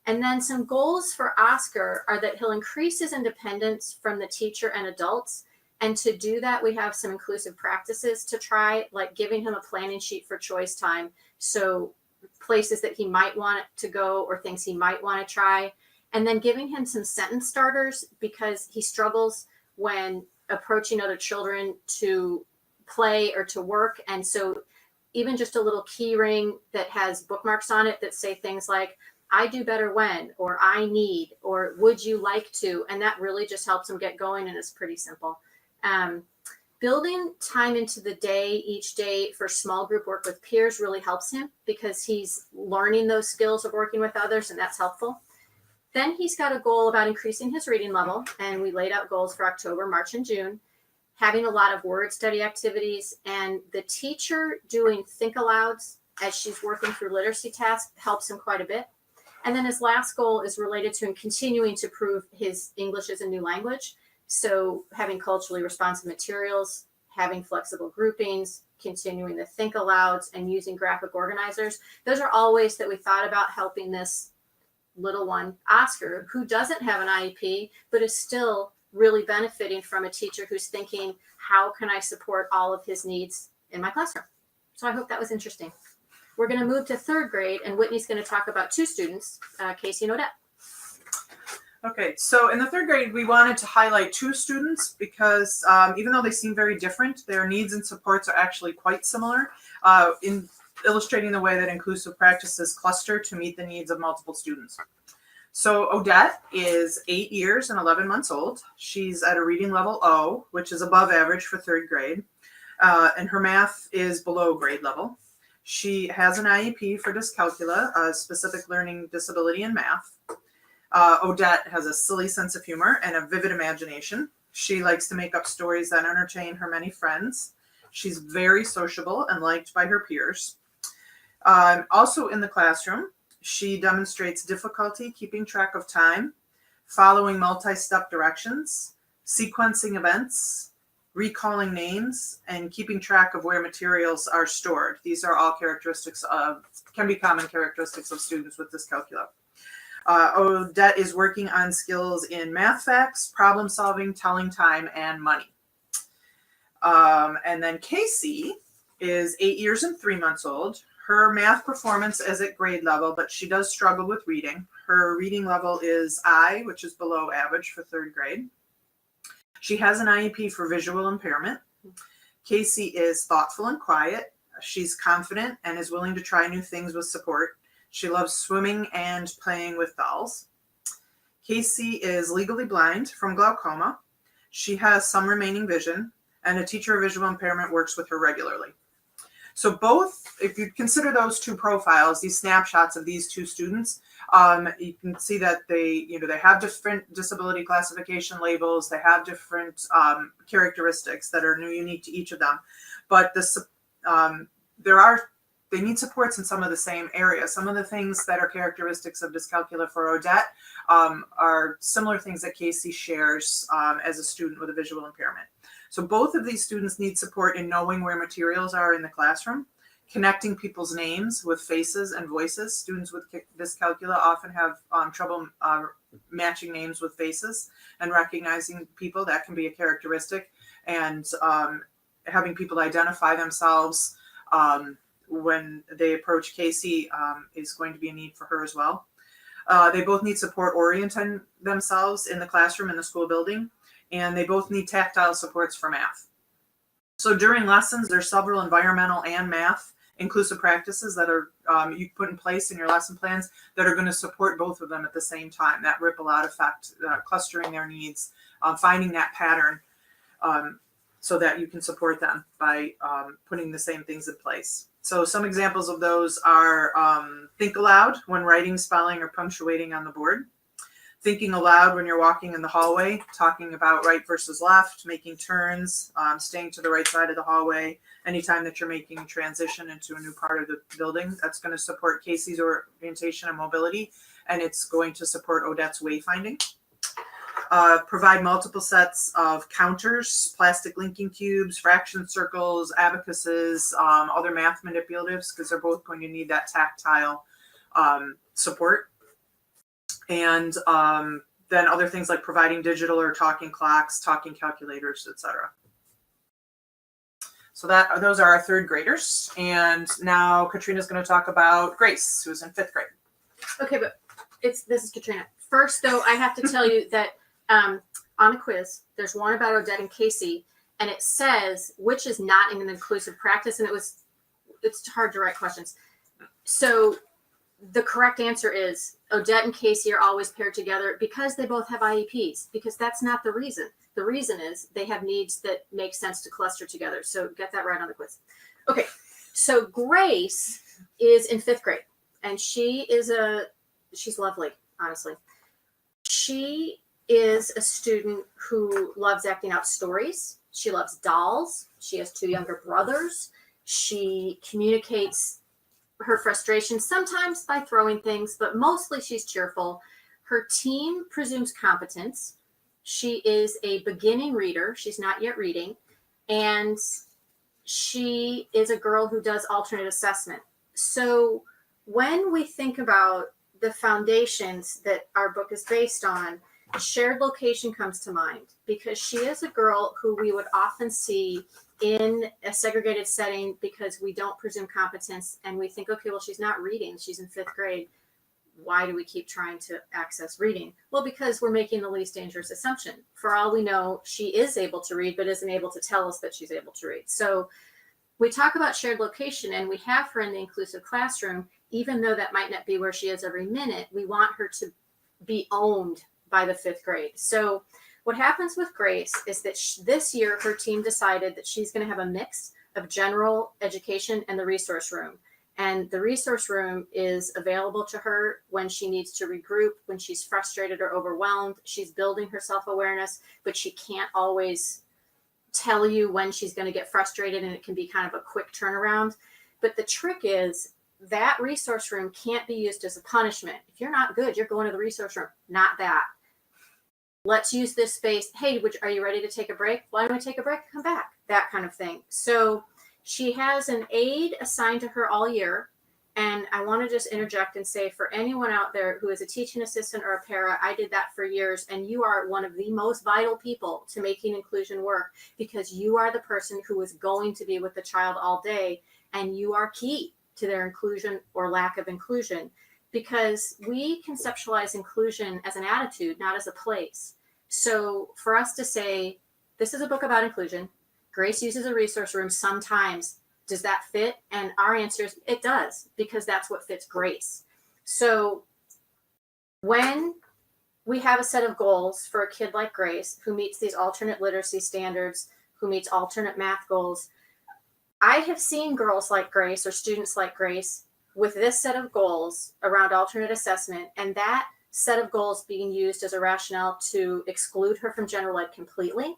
And then some goals for Oscar are that he'll increase his independence from the teacher and adults. And to do that, we have some inclusive practices to try, like giving him a planning sheet for choice time. So places that he might want to go or things he might want to try. And then giving him some sentence starters because he struggles when approaching other children to play or to work. And so even just a little key ring that has bookmarks on it that say things like, I do better when, or I need, or would you like to? And that really just helps him get going, and it's pretty simple. Building time into the day each day for small group work with peers really helps him because he's learning those skills of working with others, and that's helpful. Then he's got a goal about increasing his reading level, and we laid out goals for October, March, and June, having a lot of word study activities, and the teacher doing think alouds as she's working through literacy tasks helps him quite a bit. And then his last goal is related to him continuing to prove his English as a new language. So having culturally responsive materials, having flexible groupings, continuing the think alouds, and using graphic organizers. Those are all ways that we thought about helping this little one, Oscar, who doesn't have an IEP, but is still really benefiting from a teacher who's thinking, how can I support all of his needs in my classroom? So I hope that was interesting. We're going to move to third grade, and Whitney's going to talk about 2 students, Kacey and Odette. Okay, so in the third grade, we wanted to highlight 2 students because even though they seem very different, their needs and supports are actually quite similar in illustrating the way that inclusive practices cluster to meet the needs of multiple students. So Odette is 8 years and 11 months old. She's at a reading level O, which is above average for third grade, and her math is below grade level. She has an IEP for dyscalculia, a specific learning disability in math. Odette has a silly sense of humor and a vivid imagination. She likes to make up stories that entertain her many friends. She's very sociable and liked by her peers. Also in the classroom, she demonstrates difficulty keeping track of time, following multi-step directions, sequencing events, recalling names, and keeping track of where materials are stored. These are all can be common characteristics of students with dyscalculia. Odette is working on skills in math facts, problem solving, telling time, and money. And then Kacey is 8 years and 3 months old. Her math performance is at grade level, but she does struggle with reading. Her reading level is I, which is below average for third grade. She has an IEP for visual impairment. Kacey is thoughtful and quiet. She's confident and is willing to try new things with support. She loves swimming and playing with dolls. Kacey is legally blind from glaucoma. She has some remaining vision, and a teacher of visual impairment works with her regularly. So both, if you consider those 2 profiles, these snapshots of these 2 students, you can see that they have different disability classification labels. They have different characteristics that are unique to each of them. But they need supports in some of the same areas. Some of the things that are characteristics of dyscalculia for Odette are similar things that Kacey shares as a student with a visual impairment. So both of these students need support in knowing where materials are in the classroom, connecting people's names with faces and voices. Students with dyscalculia often have trouble matching names with faces and recognizing people. That can be a characteristic. And having people identify themselves when they approach Kacey is going to be a need for her as well. They both need support orienting themselves in the classroom, in the school building, and they both need tactile supports for math. So during lessons, there's several environmental and math inclusive practices that are you put in place in your lesson plans that are going to support both of them at the same time. That ripple out effect, clustering their needs, finding that pattern so that you can support them by putting the same things in place. So some examples of those are think aloud when writing, spelling, or punctuating on the board. Thinking aloud when you're walking in the hallway, talking about right versus left, making turns, staying to the right side of the hallway. Anytime that you're making a transition into a new part of the building, that's going to support Kacey's orientation and mobility, and it's going to support Odette's wayfinding. Provide multiple sets of counters, plastic linking cubes, fraction circles, abacuses, other math manipulatives, because they're both going to need that tactile support. And then other things like providing digital or talking clocks, talking calculators, etc. So those are our third graders. And now Katrina's going to talk about Grace, who's in 5th grade. Okay, but this is Katrina. First, though, I have to tell you that on a quiz, there's one about Odette and Kacey, and it says which is not in an inclusive practice, and it's hard to write questions. So the correct answer is Odette and Kacey are always paired together because they both have IEPs, because that's not the reason. The reason is they have needs that make sense to cluster together. So get that right on the quiz. Okay, so Grace is in 5th grade, and she's lovely, honestly. She is a student who loves acting out stories. She loves dolls. She has 2 younger brothers. She communicates her frustration sometimes by throwing things, but mostly she's cheerful. Her team presumes competence. She is a beginning reader. She's not yet reading. And she is a girl who does alternate assessment. So when we think about the foundations that our book is based on, shared location comes to mind, because she is a girl who we would often see in a segregated setting because we don't presume competence and we think, okay, well, she's not reading. She's in 5th grade. Why do we keep trying to access reading? Well, because we're making the least dangerous assumption. For all we know, she is able to read, but isn't able to tell us that she's able to read. So we talk about shared location, and we have her in the inclusive classroom, even though that might not be where she is every minute. We want her to be owned by the 5th grade. So what happens with Grace is that this year her team decided that she's going to have a mix of general education and the resource room. And the resource room is available to her when she needs to regroup, when she's frustrated or overwhelmed. She's building her self-awareness, but she can't always tell you when she's going to get frustrated, and it can be kind of a quick turnaround. But the trick is that resource room can't be used as a punishment. If you're not good, you're going to the resource room, not that. Let's use this space. Hey, are you ready to take a break? Why don't we take a break? Come back. That kind of thing. So she has an aide assigned to her all year. And I want to just interject and say, for anyone out there who is a teaching assistant or a para, I did that for years. And you are one of the most vital people to making inclusion work, because you are the person who is going to be with the child all day. And you are key to their inclusion or lack of inclusion, because we conceptualize inclusion as an attitude, not as a place. So for us to say, this is a book about inclusion, Grace uses a resource room sometimes, does that fit? And our answer is it does, because that's what fits Grace. So when we have a set of goals for a kid like Grace, who meets these alternate literacy standards, who meets alternate math goals, I have seen girls like Grace or students like Grace with this set of goals around alternate assessment, and that set of goals being used as a rationale to exclude her from general ed completely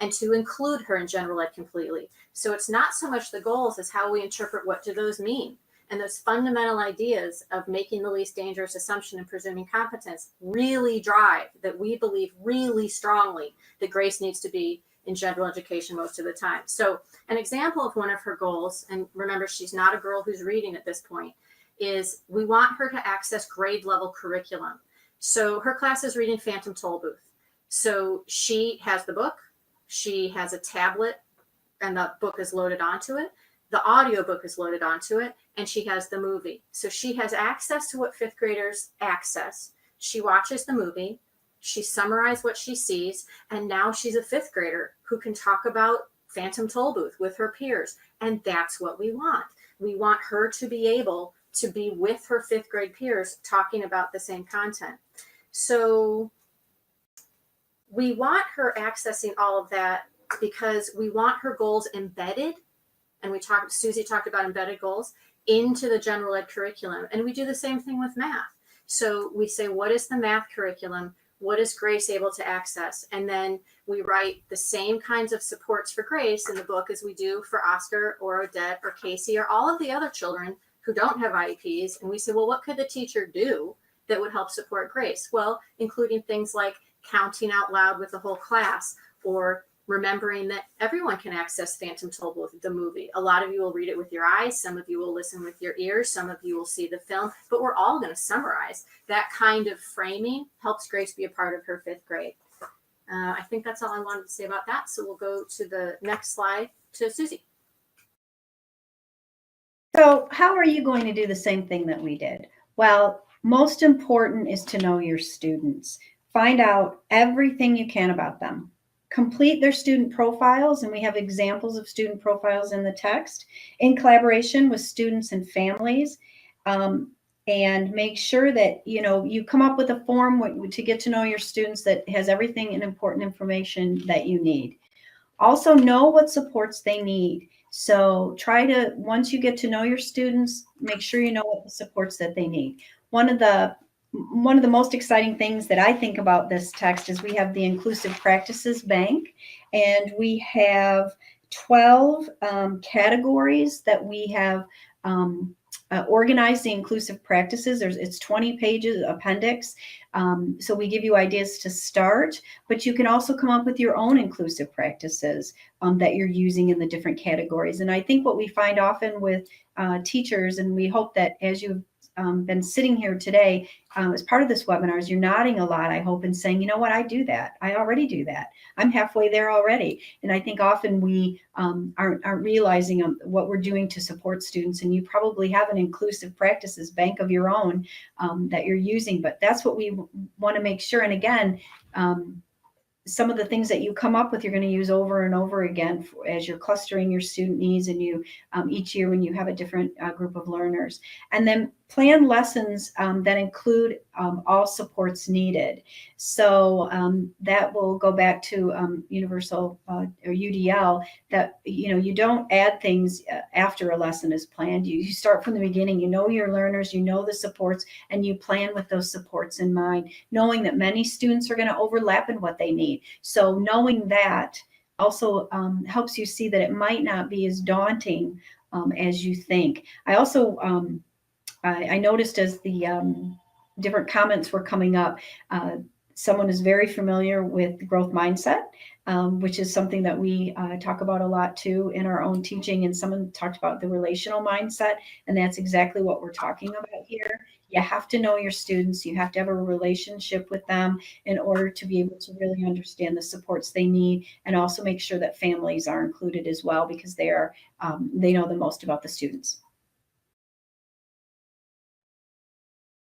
and to include her in general ed completely. So it's not so much the goals as how we interpret what do those mean. And those fundamental ideas of making the least dangerous assumption and presuming competence really drive that we believe really strongly that Grace needs to be in general education most of the time. So an example of one of her goals, and remember, she's not a girl who's reading at this point, is we want her to access grade level curriculum. So her class is reading Phantom Tollbooth. So she has the book, she has a tablet, and the book is loaded onto it. The audiobook is loaded onto it, and she has the movie. So she has access to what fifth graders access. She watches the movie, she summarized what she sees, and now she's a fifth grader who can talk about Phantom Tollbooth with her peers. And that's what we want. We want her to be able to be with her fifth grade peers talking about the same content. So we want her accessing all of that because we want her goals embedded. And Susie talked about embedded goals into the general ed curriculum. And we do the same thing with math. So we say, what is the math curriculum? What is Grace able to access? And then we write the same kinds of supports for Grace in the book as we do for Oscar or Odette or Kacey or all of the other children who don't have IEPs. And we say, well, what could the teacher do that would help support Grace? Well, including things like counting out loud with the whole class, or remembering that everyone can access Phantom Tollbooth, the movie. A lot of you will read it with your eyes. Some of you will listen with your ears. Some of you will see the film, but we're all going to summarize. That kind of framing helps Grace be a part of her fifth grade. I think that's all I wanted to say about that. So we'll go to the next slide to Susie. So how are you going to do the same thing that we did? Well, most important is to know your students. Find out everything you can about them. Complete their student profiles, and we have examples of student profiles in the text, in collaboration with students and families, and make sure that you come up with a form to get to know your students that has everything and important information that you need. Also know what supports they need. So try to, once you get to know your students, make sure you know what the supports that they need. One of the most exciting things that I think about this text is we have the Inclusive Practices Bank, and we have 12 categories that we have organized the inclusive practices. It's 20 pages appendix. So we give you ideas to start, but you can also come up with your own inclusive practices that you're using in the different categories. And I think what we find often with teachers, and we hope that as you've been sitting here today as part of this webinar, is you're nodding a lot, I hope, and saying, you know what, I do that. I already do that. I'm halfway there already. And I think often we aren't realizing what we're doing to support students. And you probably have an inclusive practices bank of your own that you're using. But that's what we want to make sure. And again, some of the things that you come up with, you're going to use over and over again as you're clustering your student needs, and you each year when you have a different group of learners. And then plan lessons that include all supports needed. So that will go back to Universal or UDL, that you don't add things after a lesson is planned. You start from the beginning. You know your learners, you know the supports, and you plan with those supports in mind, knowing that many students are going to overlap in what they need. So knowing that also helps you see that it might not be as daunting as you think. I also I noticed as the different comments were coming up, someone is very familiar with growth mindset, which is something that we talk about a lot too in our own teaching. And someone talked about the relational mindset, and that's exactly what we're talking about here. You have to know your students. You have to have a relationship with them in order to be able to really understand the supports they need, and also make sure that families are included as well, because they know the most about the students.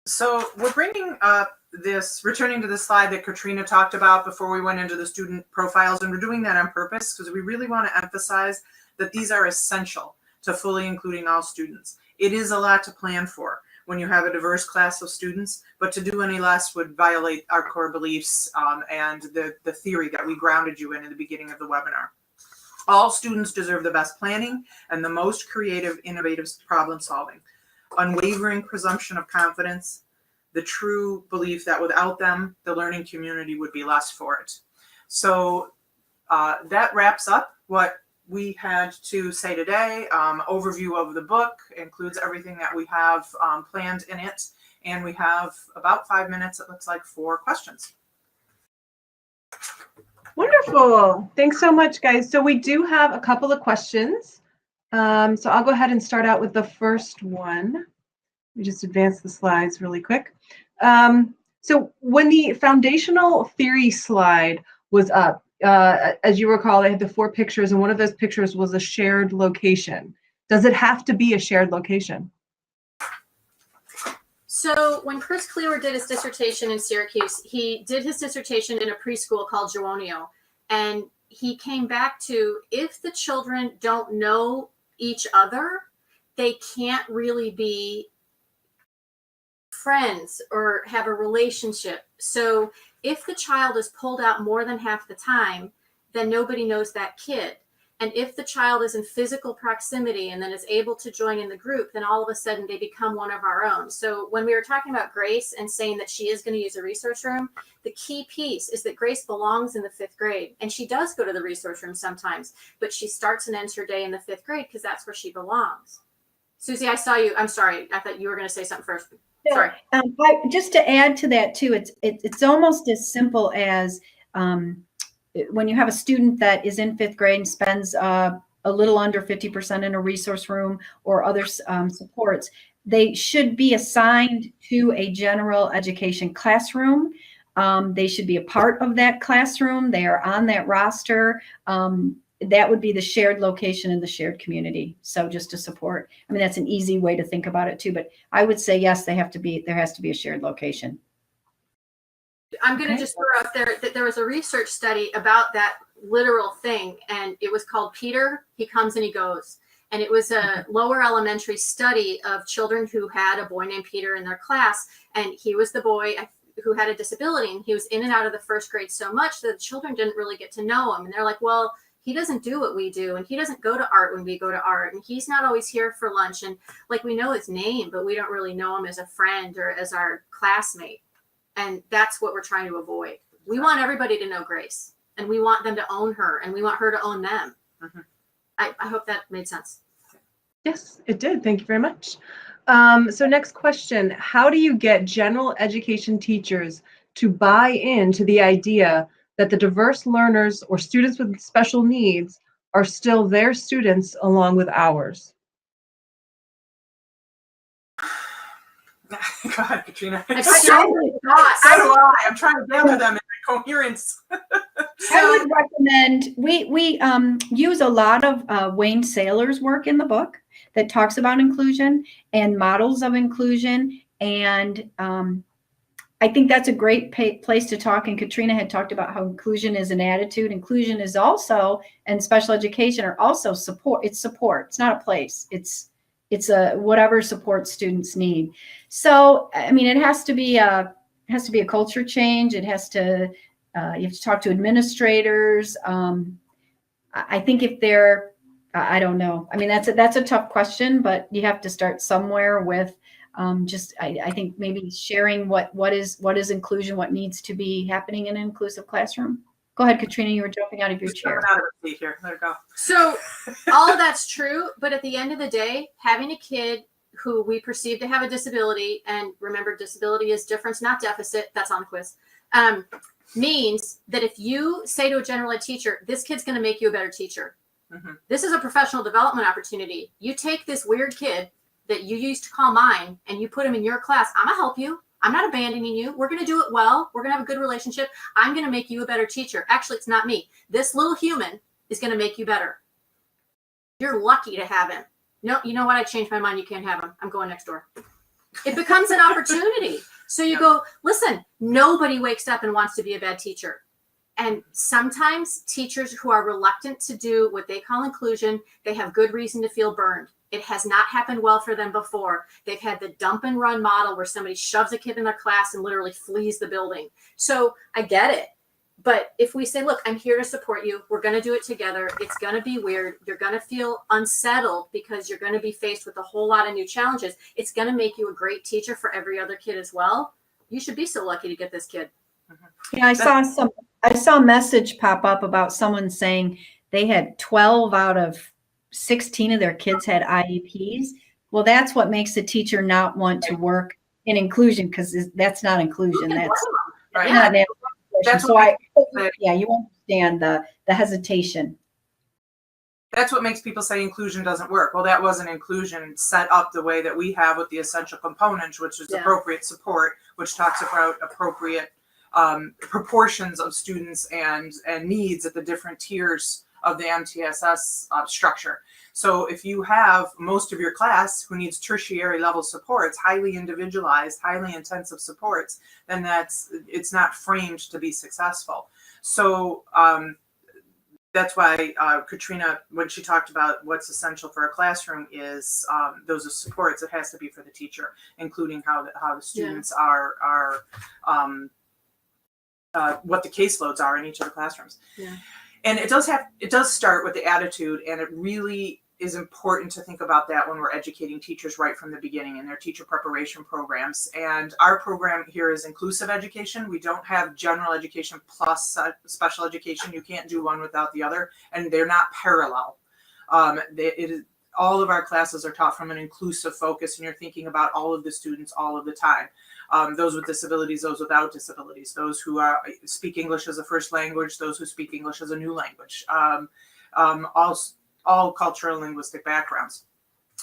So we're bringing up returning to the slide that Katrina talked about before we went into the student profiles, and we're doing that on purpose because we really want to emphasize that these are essential to fully including all students. It is a lot to plan for when you have a diverse class of students, but to do any less would violate our core beliefs and the theory that we grounded you in the beginning of the webinar. All students deserve the best planning and the most creative, innovative problem solving. Unwavering presumption of confidence, the true belief that without them, the learning community would be less for it. So that wraps up what we had to say today. Overview of the book includes everything that we have planned in it. And we have about 5 minutes, it looks like, for questions. Wonderful. Thanks so much, guys. So we do have a couple of questions. So I'll go ahead and start out with the first one. Let me just advance the slides really quick. So when the foundational theory slide was up, as you recall, they had the 4 pictures, and one of those pictures was a shared location. Does it have to be a shared location? So when Chris Cleaver did his dissertation in Syracuse, he did his dissertation in a preschool called Joanio. And he came back to, if the children don't know each other, they can't really be friends or have a relationship. So if the child is pulled out more than half the time, then nobody knows that kid. And if the child is in physical proximity and then is able to join in the group, then all of a sudden they become one of our own. So when we were talking about Grace and saying that she is going to use a resource room, the key piece is that Grace belongs in the 5th grade. And she does go to the resource room sometimes, but she starts and ends her day in the 5th grade because that's where she belongs. Susie, I saw you. I'm sorry. I thought you were going to say something first. Sorry. Just to add to that too, it's almost as simple as when you have a student that is in 5th grade and spends a little under 50% in a resource room or other supports, they should be assigned to a general education classroom. They should be a part of that classroom. They are on that roster. That would be the shared location in the shared community. So just to support, I mean, that's an easy way to think about it too, but I would say, yes, there has to be a shared location. I'm going to just throw out there that there was a research study about that literal thing, and it was called Peter, He Comes and He Goes. And it was a lower elementary study of children who had a boy named Peter in their class, and he was the boy who had a disability, and he was in and out of the 1st grade so much that the children didn't really get to know him. And they're like, well, he doesn't do what we do, and he doesn't go to art when we go to art, and he's not always here for lunch. And like, we know his name, but we don't really know him as a friend or as our classmate. And that's what we're trying to avoid. We want everybody to know Grace, and we want them to own her, and we want her to own them. Mm-hmm. I hope that made sense. Yes, it did. Thank you very much. So next question, how do you get general education teachers to buy into the idea that the diverse learners or students with special needs are still their students along with ours? Go ahead, Katrina. I'm trying to gather them in coherence. I would recommend, we use a lot of Wayne Saylor's work in the book that talks about inclusion and models of inclusion. And I think that's a great place to talk. And Katrina had talked about how inclusion is an attitude. Inclusion is also, and special education are also support. It's support. It's not a place. It's a whatever support students need. So, I mean, it has to be a culture change. It has to, you have to talk to administrators. I think if they're, I don't know. I mean, that's a tough question, but you have to start somewhere with I think maybe sharing what is inclusion, what needs to be happening in an inclusive classroom. Go ahead, Katrina, you were jumping out of your chair. Out of a seat here. Let her go. So all of that's true, but at the end of the day, having a kid who we perceive to have a disability, and remember, disability is difference, not deficit, that's on the quiz, means that if you say to a general ed teacher, this kid's going to make you a better teacher. Mm-hmm. This is a professional development opportunity. You take this weird kid that you used to call mine and you put him in your class. I'm going to help you. I'm not abandoning you. We're going to do it well. We're going to have a good relationship. I'm going to make you a better teacher. Actually, it's not me. This little human is going to make you better. You're lucky to have him. No, you know what? I changed my mind. You can't have him. I'm going next door. It becomes an opportunity. So you go, listen, nobody wakes up and wants to be a bad teacher. And sometimes teachers who are reluctant to do what they call inclusion, they have good reason to feel burned. It has not happened well for them before. They've had the dump and run model where somebody shoves a kid in their class and literally flees the building. So I get it. But if we say, look, I'm here to support you. We're going to do it together. It's going to be weird. You're going to feel unsettled because you're going to be faced with a whole lot of new challenges. It's going to make you a great teacher for every other kid as well. You should be so lucky to get this kid. Yeah, I saw a message pop up about someone saying they had 12 out of 16 of their kids had IEPs. Well, that's what makes a teacher not want to work in inclusion, because that's not inclusion. That's right. not That's So what you understand the hesitation. That's what makes people say inclusion doesn't work. Well, that wasn't inclusion set up the way that we have with the essential components, which is appropriate support, which talks about appropriate proportions of students and needs at the different tiers of the MTSS structure. So if you have most of your class who needs tertiary level supports, highly individualized, highly intensive supports, then it's not framed to be successful. So that's why Katrina, when she talked about what's essential for a classroom, is those are supports. It has to be for the teacher, including how the students are what the caseloads are in each of the classrooms. Yeah. And it does start with the attitude, and it really is important to think about that when we're educating teachers right from the beginning in their teacher preparation programs. And our program here is inclusive education. We don't have general education plus special education. You can't do one without the other, and they're not parallel. All of our classes are taught from an inclusive focus, and you're thinking about all of the students all of the time. Those with disabilities, those without disabilities, those who speak English as a first language, those who speak English as a new language, all cultural and linguistic backgrounds.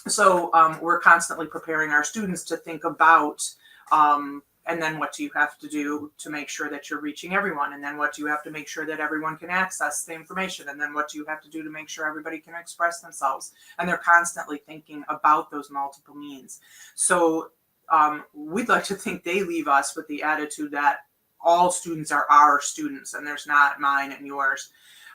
So we're constantly preparing our students to think about, and then what do you have to do to make sure that you're reaching everyone? And then what do you have to make sure that everyone can access the information? And then what do you have to do to make sure everybody can express themselves? And they're constantly thinking about those multiple means. So we'd like to think they leave us with the attitude that all students are our students, and there's not mine and yours.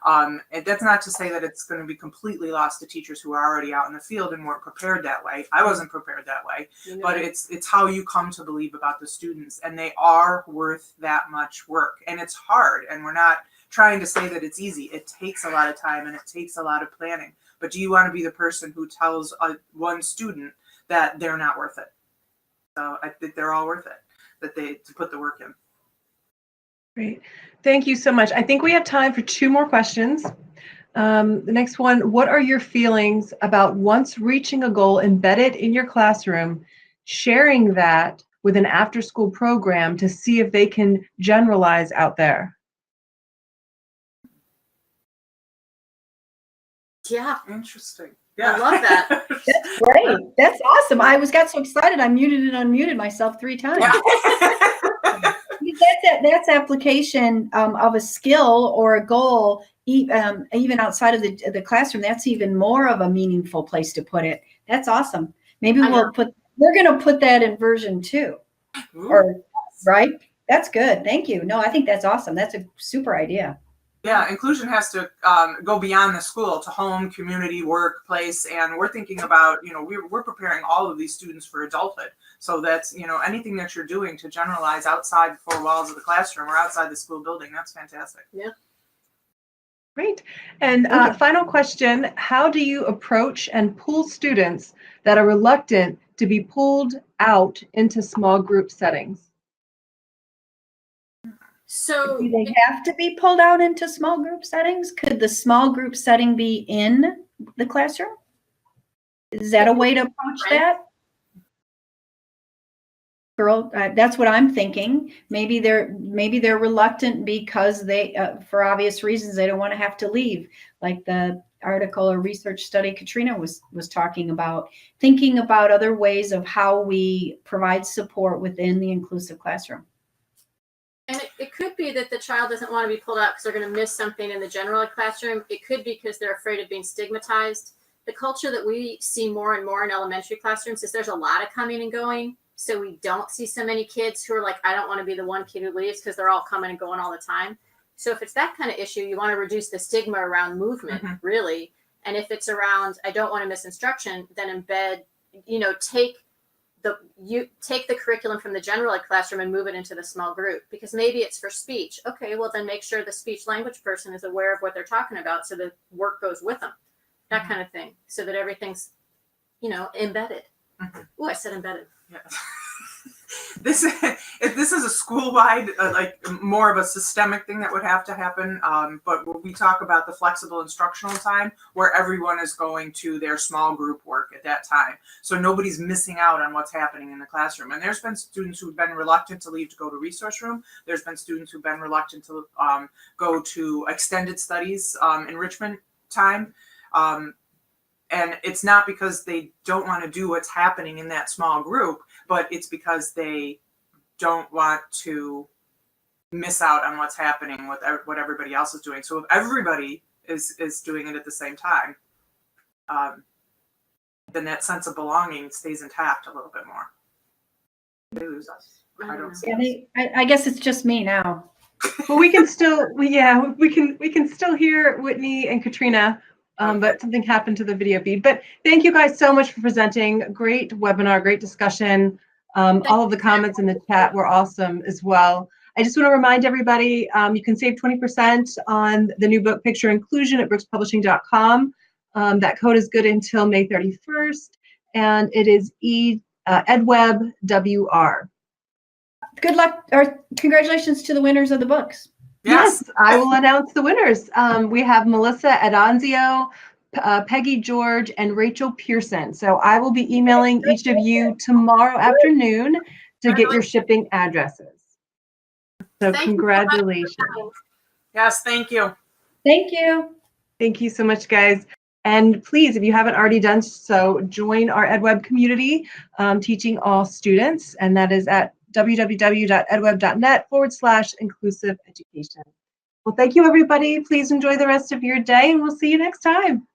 And that's not to say that it's going to be completely lost to teachers who are already out in the field and weren't prepared that way. I wasn't prepared that way, but it's how you come to believe about the students, and they are worth that much work. And it's hard, and we're not trying to say that it's easy. It takes a lot of time and it takes a lot of planning. But do you want to be the person who tells one student that they're not worth it? So I think they're all worth it, to put the work in. Great. Thank you so much. I think we have time for 2 more questions. The next one, what are your feelings about once reaching a goal embedded in your classroom, sharing that with an after-school program to see if they can generalize out there? Yeah. Interesting. Yeah. I love that. That's great. That's awesome. I got so excited. I muted and unmuted myself 3 times. Yeah. That's application of a skill or a goal, even outside of the classroom. That's even more of a meaningful place to put it. That's awesome. Maybe we're going to put that in version 2. Or right? That's good. Thank you. No, I think that's awesome. That's a super idea. Yeah, inclusion has to go beyond the school to home, community, workplace, and we're thinking about, we're preparing all of these students for adulthood. So that's, anything that you're doing to generalize outside the 4 walls of the classroom or outside the school building, that's fantastic. Yeah. Great. And final question, how do you approach and pull students that are reluctant to be pulled out into small group settings? So do they have to be pulled out into small group settings? Could the small group setting be in the classroom? Is that a way to approach that? Girl, that's what I'm thinking. Maybe they're reluctant because they, for obvious reasons, they don't want to have to leave. Like the article or research study Katrina was talking about, thinking about other ways of how we provide support within the inclusive classroom. And it could be that the child doesn't want to be pulled out because they're going to miss something in the general ed classroom. It could be because they're afraid of being stigmatized. The culture that we see more and more in elementary classrooms is there's a lot of coming and going. So we don't see so many kids who are like, I don't want to be the one kid who leaves, because they're all coming and going all the time. So if it's that kind of issue, you want to reduce the stigma around movement, really. And if it's around, I don't want to miss instruction, then embed, take the curriculum from the general ed classroom and move it into the small group, because maybe it's for speech. Okay, well then make sure the speech language person is aware of what they're talking about, so the work goes with them, that kind of thing, so that everything's, embedded. Oh, I said embedded. Yeah. this if this is a school-wide, like more of a systemic thing that would have to happen. But we talk about the flexible instructional time where everyone is going to their small group work at that time. So nobody's missing out on what's happening in the classroom. And there's been students who've been reluctant to leave to go to resource room. There's been students who've been reluctant to go to extended studies enrichment time. And it's not because they don't want to do what's happening in that small group, but it's because they don't want to miss out on what's happening with what everybody else is doing. So if everybody is doing it at the same time, then that sense of belonging stays intact a little bit more. They lose us. I don't see us. I guess it's just me now. Well, we can still, we can still hear Whitney and Katrina. But something happened to the video feed. But thank you guys so much for presenting. Great webinar, great discussion. All of the comments in the chat were awesome as well. I just want to remind everybody, you can save 20% on the new book, Picture Inclusion, at brookspublishing.com. That code is good until May 31st, and it is edWebinar. Good luck, or congratulations to the winners of the books. Yes, I will announce the winners. We have Melissa Adanzio, Peggy George, and Rachel Pearson. So I will be emailing each of you tomorrow afternoon to get your shipping addresses. So congratulations. Yes, thank you. Thank you. Thank you so much, guys. And please, if you haven't already done so, join our EdWeb community, teaching all students, and that is at www.edweb.net/inclusive education. Well, thank you, everybody. Please enjoy the rest of your day, and we'll see you next time.